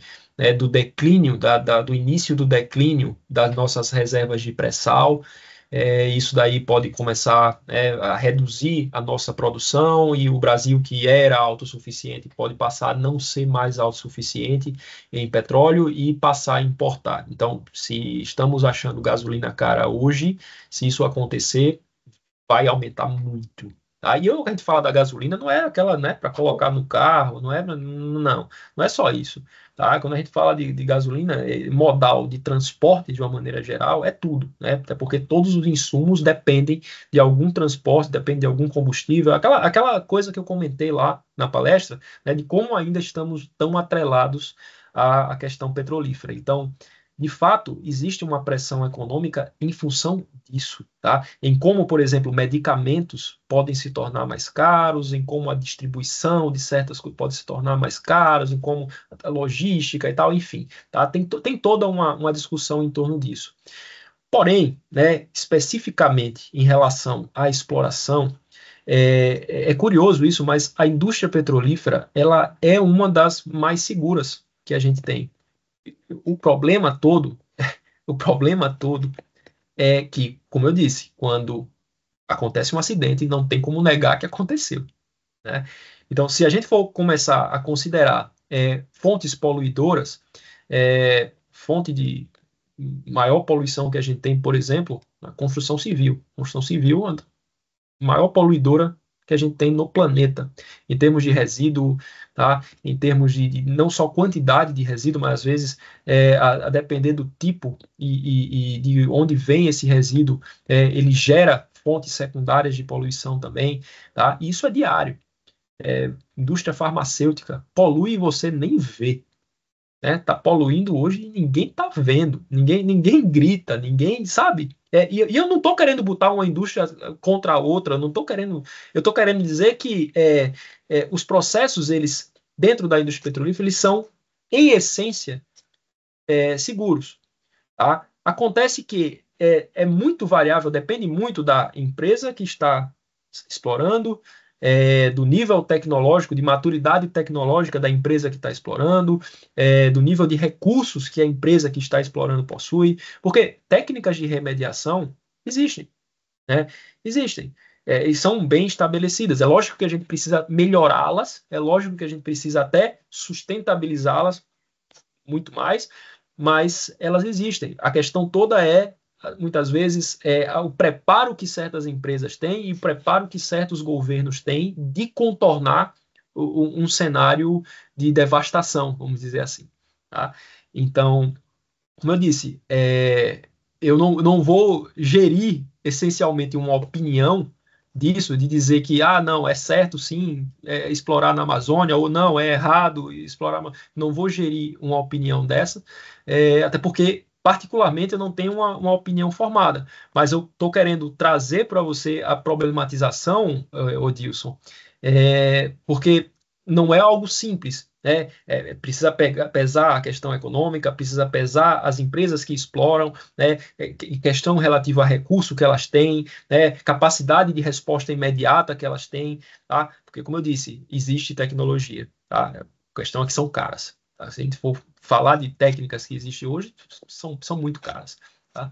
do declínio, do início do declínio das nossas reservas de pré-sal. Isso daí pode começar a reduzir a nossa produção e o Brasil, que era autossuficiente, pode passar a não ser mais autossuficiente em petróleo e passar a importar. Então, se estamos achando gasolina cara hoje, se isso acontecer, vai aumentar muito. Tá? E a gente fala da gasolina, não é aquela, né, para colocar no carro, não é só isso. Tá? Quando a gente fala de gasolina, modal de transporte de uma maneira geral, é tudo, né? Até porque todos os insumos dependem de algum transporte, dependem de algum combustível, aquela coisa que eu comentei lá na palestra, né, de como ainda estamos tão atrelados à questão petrolífera. Então, de fato, existe uma pressão econômica em função disso, tá? Em como, por exemplo, medicamentos podem se tornar mais caros, em como a distribuição de certas coisas pode se tornar mais caros, em como a logística e tal, enfim, tá? Tem toda uma discussão em torno disso. Porém, né, especificamente em relação à exploração, é curioso isso, mas a indústria petrolífera, ela é uma das mais seguras que a gente tem. O problema todo, o problema todo é que, como eu disse, quando acontece um acidente, não tem como negar que aconteceu, né? Então, se a gente for começar a considerar fontes poluidoras, fonte de maior poluição que a gente tem, por exemplo, na construção civil. Construção civil é maior poluidora que a gente tem no planeta, em termos de resíduo, tá? Em termos de não só quantidade de resíduo, mas às vezes, a depender do tipo e de onde vem esse resíduo, ele gera fontes secundárias de poluição também, tá? E isso é diário. Indústria farmacêutica polui e você nem vê. Né? Tá poluindo hoje e ninguém tá vendo, ninguém grita, ninguém sabe. E eu não estou querendo botar uma indústria contra a outra, eu estou querendo dizer que os processos, eles, dentro da indústria petrolífera, eles são, em essência, seguros. Tá? Acontece que é muito variável, depende muito da empresa que está explorando, do nível tecnológico, de maturidade tecnológica da empresa que está explorando, do nível de recursos que a empresa que está explorando possui, porque técnicas de remediação existem, né? Existem. E são bem estabelecidas. É lógico que a gente precisa melhorá-las, é lógico que a gente precisa até sustentabilizá-las muito mais, mas elas existem. A questão toda muitas vezes, o preparo que certas empresas têm e o preparo que certos governos têm de contornar um cenário de devastação, vamos dizer assim. Tá? Então, como eu disse, eu não vou gerir essencialmente uma opinião disso, de dizer que, não, é certo sim explorar na Amazônia, ou não, é errado explorar. Não vou gerir uma opinião dessa, até porque, particularmente, eu não tenho uma opinião formada, mas eu estou querendo trazer para você a problematização, Odilson, porque não é algo simples. Precisa pesar a questão econômica, precisa pesar as empresas que exploram, né, questão relativa a recurso que elas têm, né, capacidade de resposta imediata que elas têm, tá? Porque, como eu disse, existe tecnologia, tá? A questão é que são caras. Tá? Se a gente for falar de técnicas que existem hoje, são muito caras. Tá?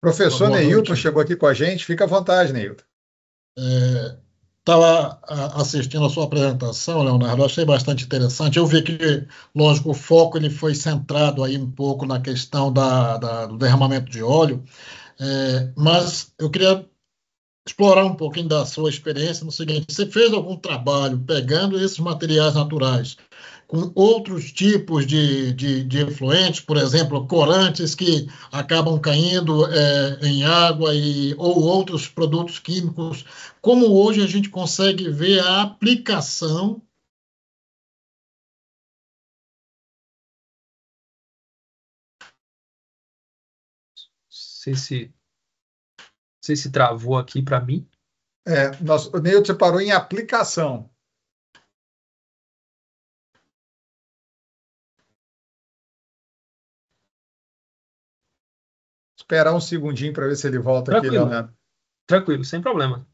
Professor Boa Neilton noite. chegou aqui com a gente, fica à vontade, Neilton. Estava assistindo a sua apresentação, Leonardo, achei bastante interessante. Eu vi que, lógico, o foco ele foi centrado aí um pouco na questão do derramamento de óleo, mas eu queria explorar um pouquinho da sua experiência no seguinte: você fez algum trabalho pegando esses materiais naturais com outros tipos de efluentes, por exemplo, corantes que acabam caindo em água ou outros produtos químicos? Como hoje a gente consegue ver a aplicação? Não sei se travou aqui para mim. O Neilton separou em aplicação. Esperar um segundinho para ver se ele volta aqui, Leonardo. Tranquilo, sem problema.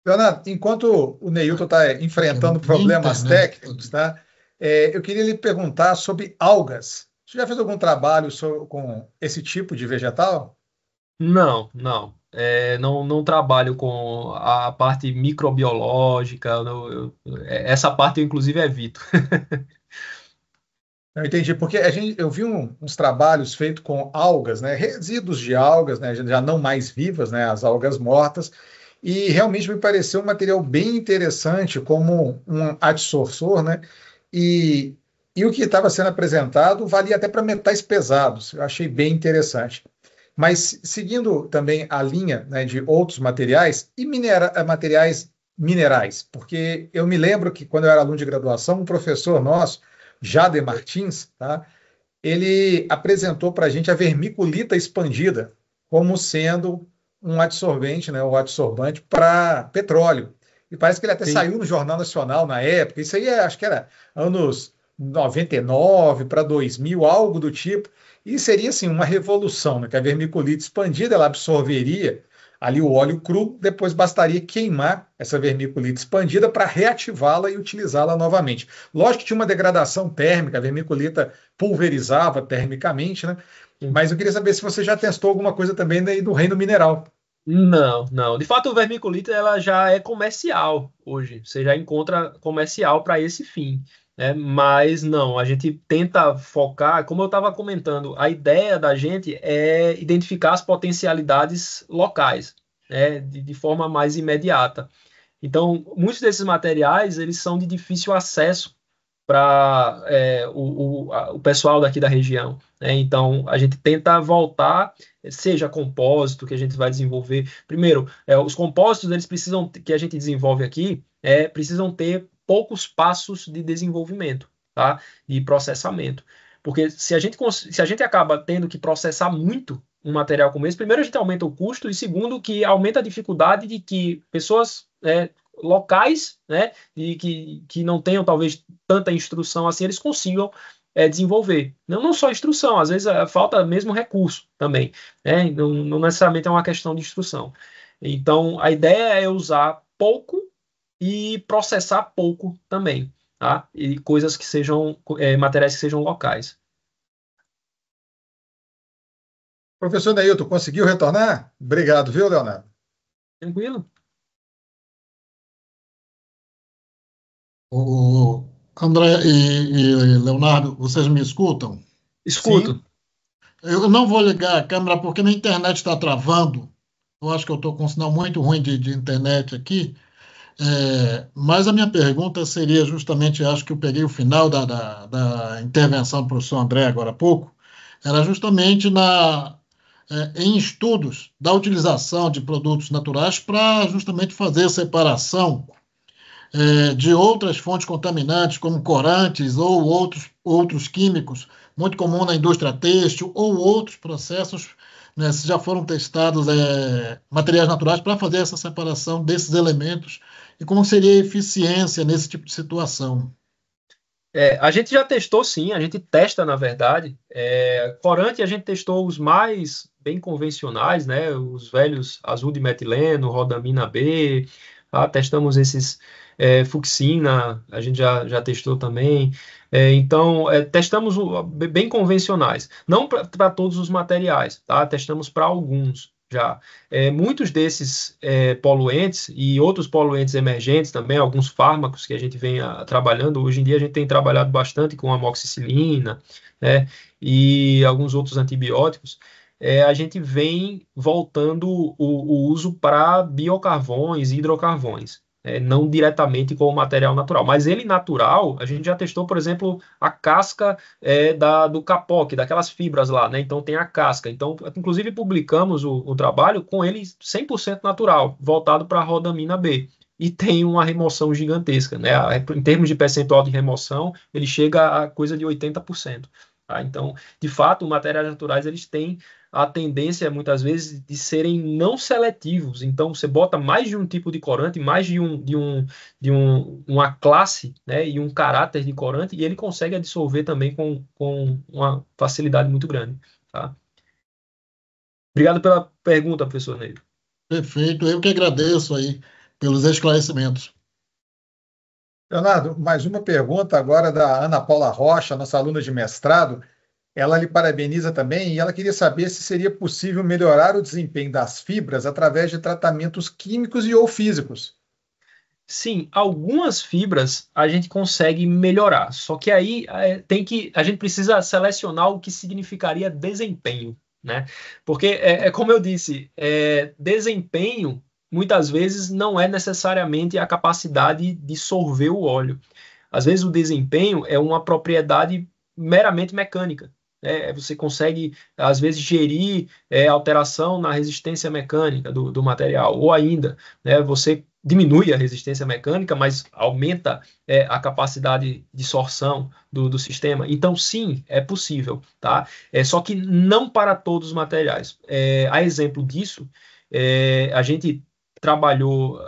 Leonardo, enquanto o Neilton está enfrentando problemas técnicos, tá? Eu queria lhe perguntar sobre algas. Você já fez algum trabalho com esse tipo de vegetal? Não. Não trabalho com a parte microbiológica. Essa parte eu, inclusive, evito. Eu entendi, porque eu vi uns trabalhos feitos com algas, né, resíduos de algas, né, já não mais vivas, né, as algas mortas, e realmente me pareceu um material bem interessante como um adsorção, né, e, e o que estava sendo apresentado valia até para metais pesados, eu achei bem interessante. Mas seguindo também a linha, né, de outros materiais e materiais minerais, porque eu me lembro que quando eu era aluno de graduação, um professor nosso, Jader Martins, tá, ele apresentou para a gente a vermiculita expandida como sendo um adsorvente, né, um adsorbante para petróleo. E parece que ele até saiu no Jornal Nacional na época. Isso aí acho que era anos 99 para 2000, algo do tipo. E seria assim uma revolução, né, que a vermiculita expandida ela absorveria ali o óleo cru, depois bastaria queimar essa vermiculita expandida para reativá-la e utilizá-la novamente. Lógico que tinha uma degradação térmica, a vermiculita pulverizava termicamente, né? Mas eu queria saber se você já testou alguma coisa também do reino mineral. Não. De fato, o vermiculita ela já é comercial hoje. Você já encontra comercial para esse fim. Mas não, a gente tenta focar, como eu estava comentando, a ideia da gente é identificar as potencialidades locais, né, de forma mais imediata. Então, muitos desses materiais eles são de difícil acesso para o pessoal daqui da região, né? Então, a gente tenta voltar, seja compósito que a gente vai desenvolver. Primeiro, os compósitos, eles precisam, que a gente desenvolve aqui, precisam ter poucos passos de desenvolvimento, tá? E processamento. Porque se a gente acaba tendo que processar muito um material como esse, primeiro a gente aumenta o custo e segundo que aumenta a dificuldade de que pessoas locais, né, e que não tenham talvez tanta instrução assim, eles consigam desenvolver. Não só instrução, às vezes falta mesmo recurso também, né? Não necessariamente é uma questão de instrução. Então, a ideia é usar pouco e processar pouco também, tá? E coisas que sejam, materiais que sejam locais. Professor Neilton, conseguiu retornar? Obrigado, viu, Leonardo? Tranquilo? O André e Leonardo, vocês me escutam? Escuto. Sim. Eu não vou ligar a câmera porque minha internet está travando. Eu acho que eu estou com um sinal muito ruim de internet aqui. Mas a minha pergunta seria justamente, acho que eu peguei o final da intervenção do professor André agora há pouco, era justamente em estudos da utilização de produtos naturais para justamente fazer a separação de outras fontes contaminantes, como corantes ou outros químicos, muito comum na indústria têxtil, ou outros processos, né, se já foram testados materiais naturais para fazer essa separação desses elementos, e como seria a eficiência nesse tipo de situação. A gente já testou, sim, a gente testa, na verdade. Corante, a gente testou os mais bem convencionais, né? Os velhos azul de metileno, rodamina B, testamos esses fucsina, a gente já testou também. Então, testamos bem convencionais. Não para todos os materiais, tá? Testamos para alguns já. Muitos desses poluentes e outros poluentes emergentes também, alguns fármacos que a gente vem trabalhando, hoje em dia a gente tem trabalhado bastante com amoxicilina, né, e alguns outros antibióticos, a gente vem voltando o uso para biocarvões e hidrocarvões. Não diretamente com o material natural, mas ele natural, a gente já testou, por exemplo, a casca do capoque, daquelas fibras lá, né? Então tem a casca. Então, inclusive, publicamos o trabalho com ele 100% natural, voltado para a rodamina B. E tem uma remoção gigantesca, né? Em termos de percentual de remoção, ele chega a coisa de 80%. Tá? Então, de fato, os materiais naturais eles têm a tendência, muitas vezes, de serem não seletivos. Então, você bota mais de um tipo de corante, mais uma classe, né, e um caráter de corante, e ele consegue dissolver também com uma facilidade muito grande. Tá? Obrigado pela pergunta, professor Neiro. Perfeito, eu que agradeço aí pelos esclarecimentos. Leonardo, mais uma pergunta agora da Ana Paula Rocha, nossa aluna de mestrado. Ela lhe parabeniza também e ela queria saber se seria possível melhorar o desempenho das fibras através de tratamentos químicos e ou físicos. Sim, algumas fibras a gente consegue melhorar, só que aí a gente precisa selecionar o que significaria desempenho, né? Porque como eu disse, desempenho muitas vezes não é necessariamente a capacidade de sorver o óleo. Às vezes o desempenho é uma propriedade meramente mecânica. Você consegue, às vezes, gerir alteração na resistência mecânica do material, ou ainda, né, você diminui a resistência mecânica, mas aumenta a capacidade de sorção do sistema. Então, sim, é possível, tá? Só que não para todos os materiais. A exemplo disso, a gente trabalhou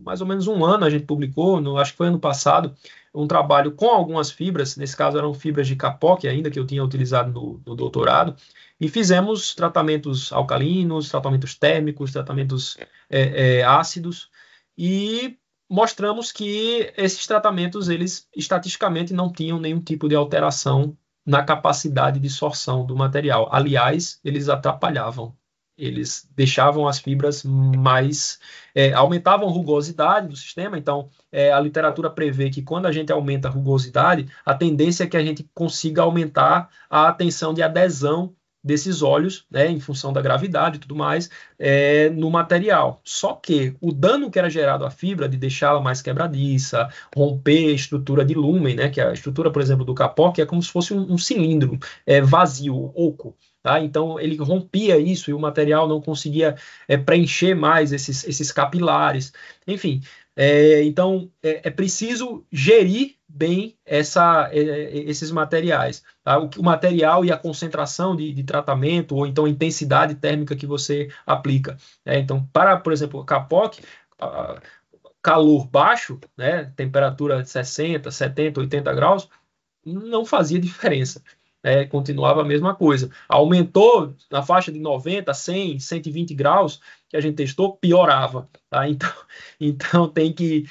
mais ou menos um ano, a gente publicou, acho que foi ano passado, um trabalho com algumas fibras, nesse caso eram fibras de capoque ainda, que eu tinha utilizado no doutorado, e fizemos tratamentos alcalinos, tratamentos térmicos, tratamentos ácidos, e mostramos que esses tratamentos, eles estatisticamente não tinham nenhum tipo de alteração na capacidade de sorção do material. Aliás, eles atrapalhavam. Eles deixavam as fibras mais... aumentavam a rugosidade do sistema, então a literatura prevê que quando a gente aumenta a rugosidade, a tendência é que a gente consiga aumentar a tensão de adesão desses óleos, né, em função da gravidade e tudo mais, no material. Só que o dano que era gerado à fibra, de deixá-la mais quebradiça, romper a estrutura de lumen, né, que é a estrutura, por exemplo, do capó, que é como se fosse um cilindro vazio, oco. Tá? Então, ele rompia isso e o material não conseguia preencher mais esses capilares. Enfim, então, é preciso gerir bem esses materiais. Tá? O material e a concentração de tratamento, ou então a intensidade térmica que você aplica. Então, para, por exemplo, capoc, calor baixo, né, temperatura de 60, 70, 80 graus, não fazia diferença. Continuava a mesma coisa. Aumentou na faixa de 90, 100, 120 graus, que a gente testou, piorava. Tá? Então tem que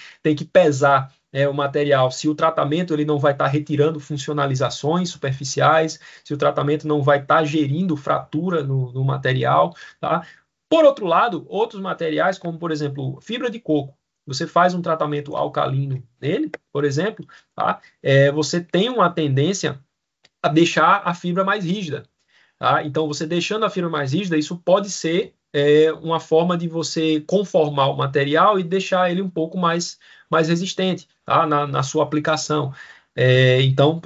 pesar o material. Se o tratamento ele não vai estar retirando funcionalizações superficiais, se o tratamento não vai estar gerindo fratura no material. Tá? Por outro lado, outros materiais, como por exemplo, fibra de coco, você faz um tratamento alcalino nele, por exemplo, tá? Você tem uma tendência a deixar a fibra mais rígida. Tá? Então, você deixando a fibra mais rígida, isso pode ser uma forma de você conformar o material e deixar ele um pouco mais resistente, tá? na sua aplicação. Então,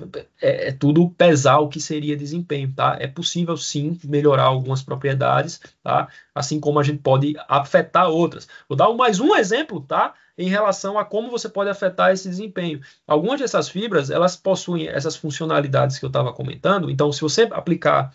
tudo pesar o que seria desempenho. Tá? É possível, sim, melhorar algumas propriedades, tá? Assim como a gente pode afetar outras. Vou dar mais um exemplo, tá? Em relação a como você pode afetar esse desempenho. Algumas dessas fibras, elas possuem essas funcionalidades que eu estava comentando. Então, se você aplicar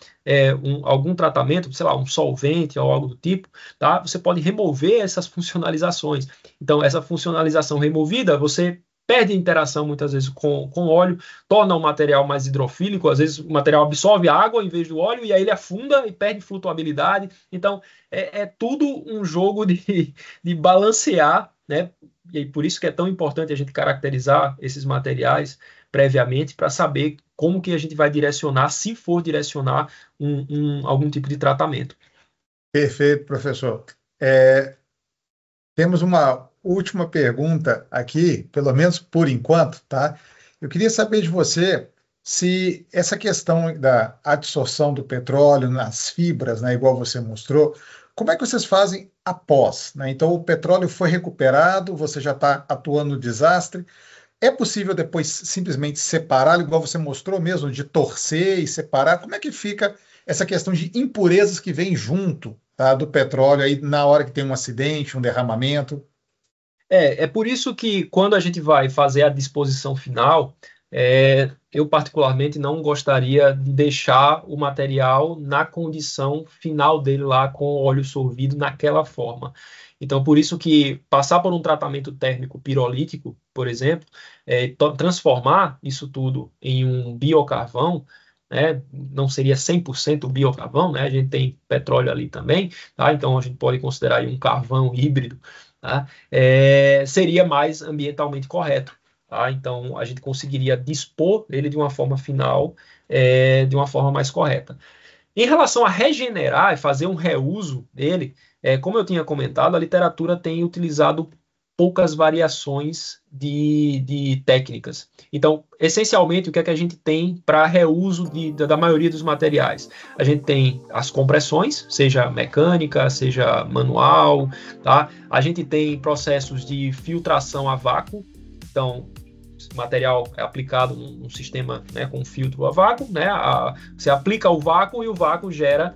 algum tratamento, sei lá, um solvente ou algo do tipo, tá? Você pode remover essas funcionalizações. Então, essa funcionalização removida, você perde a interação muitas vezes com o óleo, torna o material mais hidrofílico, às vezes o material absorve a água em vez do óleo e aí ele afunda e perde flutuabilidade. Então, é tudo um jogo de balancear, né? E por isso que é tão importante a gente caracterizar esses materiais previamente para saber como que a gente vai direcionar, se for direcionar algum tipo de tratamento. Perfeito, professor. Temos uma última pergunta aqui, pelo menos por enquanto, tá? Eu queria saber de você se essa questão da adsorção do petróleo nas fibras, né, igual você mostrou, como é que vocês fazem após, né? Então, o petróleo foi recuperado, você já está atuando no desastre. É possível depois simplesmente separá-lo, igual você mostrou mesmo, de torcer e separar? Como é que fica essa questão de impurezas que vem junto, tá, do petróleo aí na hora que tem um acidente, um derramamento? É por isso que quando a gente vai fazer a disposição final, eu particularmente não gostaria de deixar o material na condição final dele lá com o óleo solvido naquela forma. Então, por isso que passar por um tratamento térmico pirolítico, por exemplo, transformar isso tudo em um biocarvão, né, não seria 100% biocarvão, né, a gente tem petróleo ali também, tá? Então a gente pode considerar aí um carvão híbrido, tá? Seria mais ambientalmente correto. Tá? Então, a gente conseguiria dispor ele de uma forma final, de uma forma mais correta. Em relação a regenerar e fazer um reuso dele, como eu tinha comentado, a literatura tem utilizado poucas variações de técnicas. Então, essencialmente, o que é que a gente tem para reuso da maioria dos materiais? A gente tem as compressões, seja mecânica, seja manual, tá? A gente tem processos de filtração a vácuo. Então, o material é aplicado num sistema, né, com filtro a vácuo, né? Você aplica o vácuo e o vácuo gera,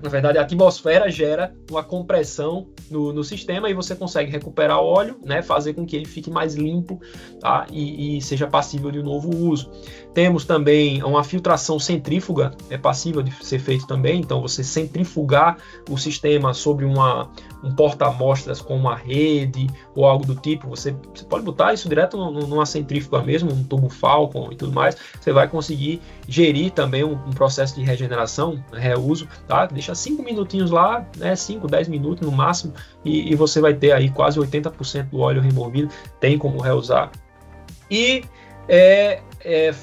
na verdade, a atmosfera gera uma compressão no sistema e você consegue recuperar o óleo, né, fazer com que ele fique mais limpo, tá? E seja passível de um novo uso. Temos também uma filtração centrífuga, é passível de ser feito também, então você centrifugar o sistema sobre um porta-amostras com uma rede ou algo do tipo, você pode botar isso direto numa centrífuga mesmo, um tubo Falcon e tudo mais, você vai conseguir gerir também um processo de regeneração, reuso, tá? Deixa 5 minutinhos lá, né, 5, 10 minutos no máximo, e você vai ter aí quase 80% do óleo removido, tem como reusar. E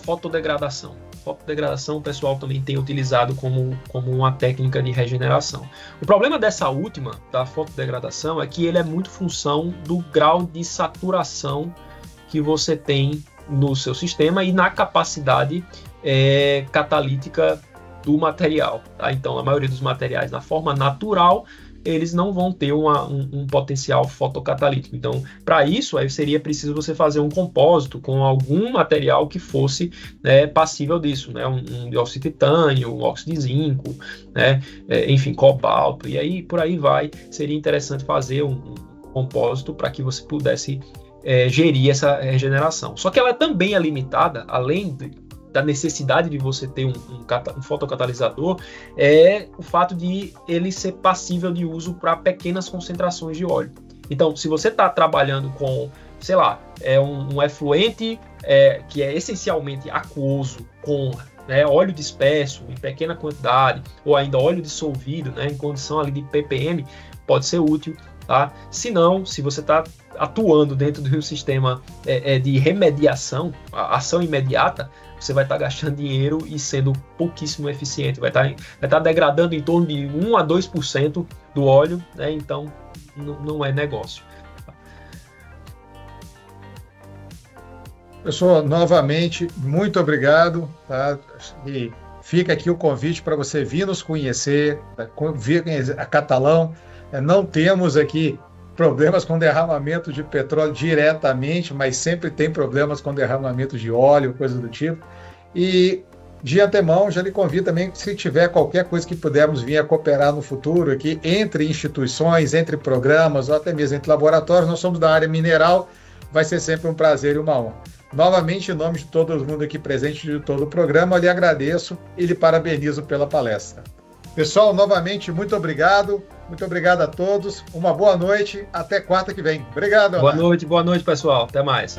fotodegradação. Fotodegradação o pessoal também tem utilizado como uma técnica de regeneração. O problema dessa última, da fotodegradação, é que ele é muito função do grau de saturação que você tem no seu sistema e na capacidade catalítica do material, tá? Então, a maioria dos materiais na forma natural, eles não vão ter um potencial fotocatalítico. Então, para isso, aí seria preciso você fazer um compósito com algum material que fosse, né, passível disso, né? Um dióxido de titânio, um óxido de zinco, né? Enfim, cobalto, e aí por aí vai. Seria interessante fazer um compósito para que você pudesse gerir essa regeneração. Só que ela também é limitada, além da necessidade de você ter um fotocatalisador, é o fato de ele ser passível de uso para pequenas concentrações de óleo. Então, se você está trabalhando com, sei lá, um efluente que é essencialmente aquoso, com óleo disperso em pequena quantidade, ou ainda óleo dissolvido, né, em condição ali de ppm, pode ser útil. Tá? Se não, se você está atuando dentro de um sistema de remediação, ação imediata, você vai estar gastando dinheiro e sendo pouquíssimo eficiente, vai estar degradando em torno de 1 a 2% do óleo, né? Então não é negócio. Professor, novamente, muito obrigado. Tá? E fica aqui o convite para você vir nos conhecer, vir a Catalão. Não temos aqui problemas com derramamento de petróleo diretamente, mas sempre tem problemas com derramamento de óleo, coisa do tipo. E de antemão, já lhe convido também, se tiver qualquer coisa que pudermos vir a cooperar no futuro aqui, entre instituições, entre programas, ou até mesmo entre laboratórios, nós somos da área mineral, vai ser sempre um prazer e uma honra. Novamente, em nome de todo mundo aqui presente de todo o programa, eu lhe agradeço e lhe parabenizo pela palestra. Pessoal, novamente, muito obrigado. Muito obrigado a todos. Uma boa noite. Até quarta que vem. Obrigado, Leonardo. Boa noite, pessoal. Até mais.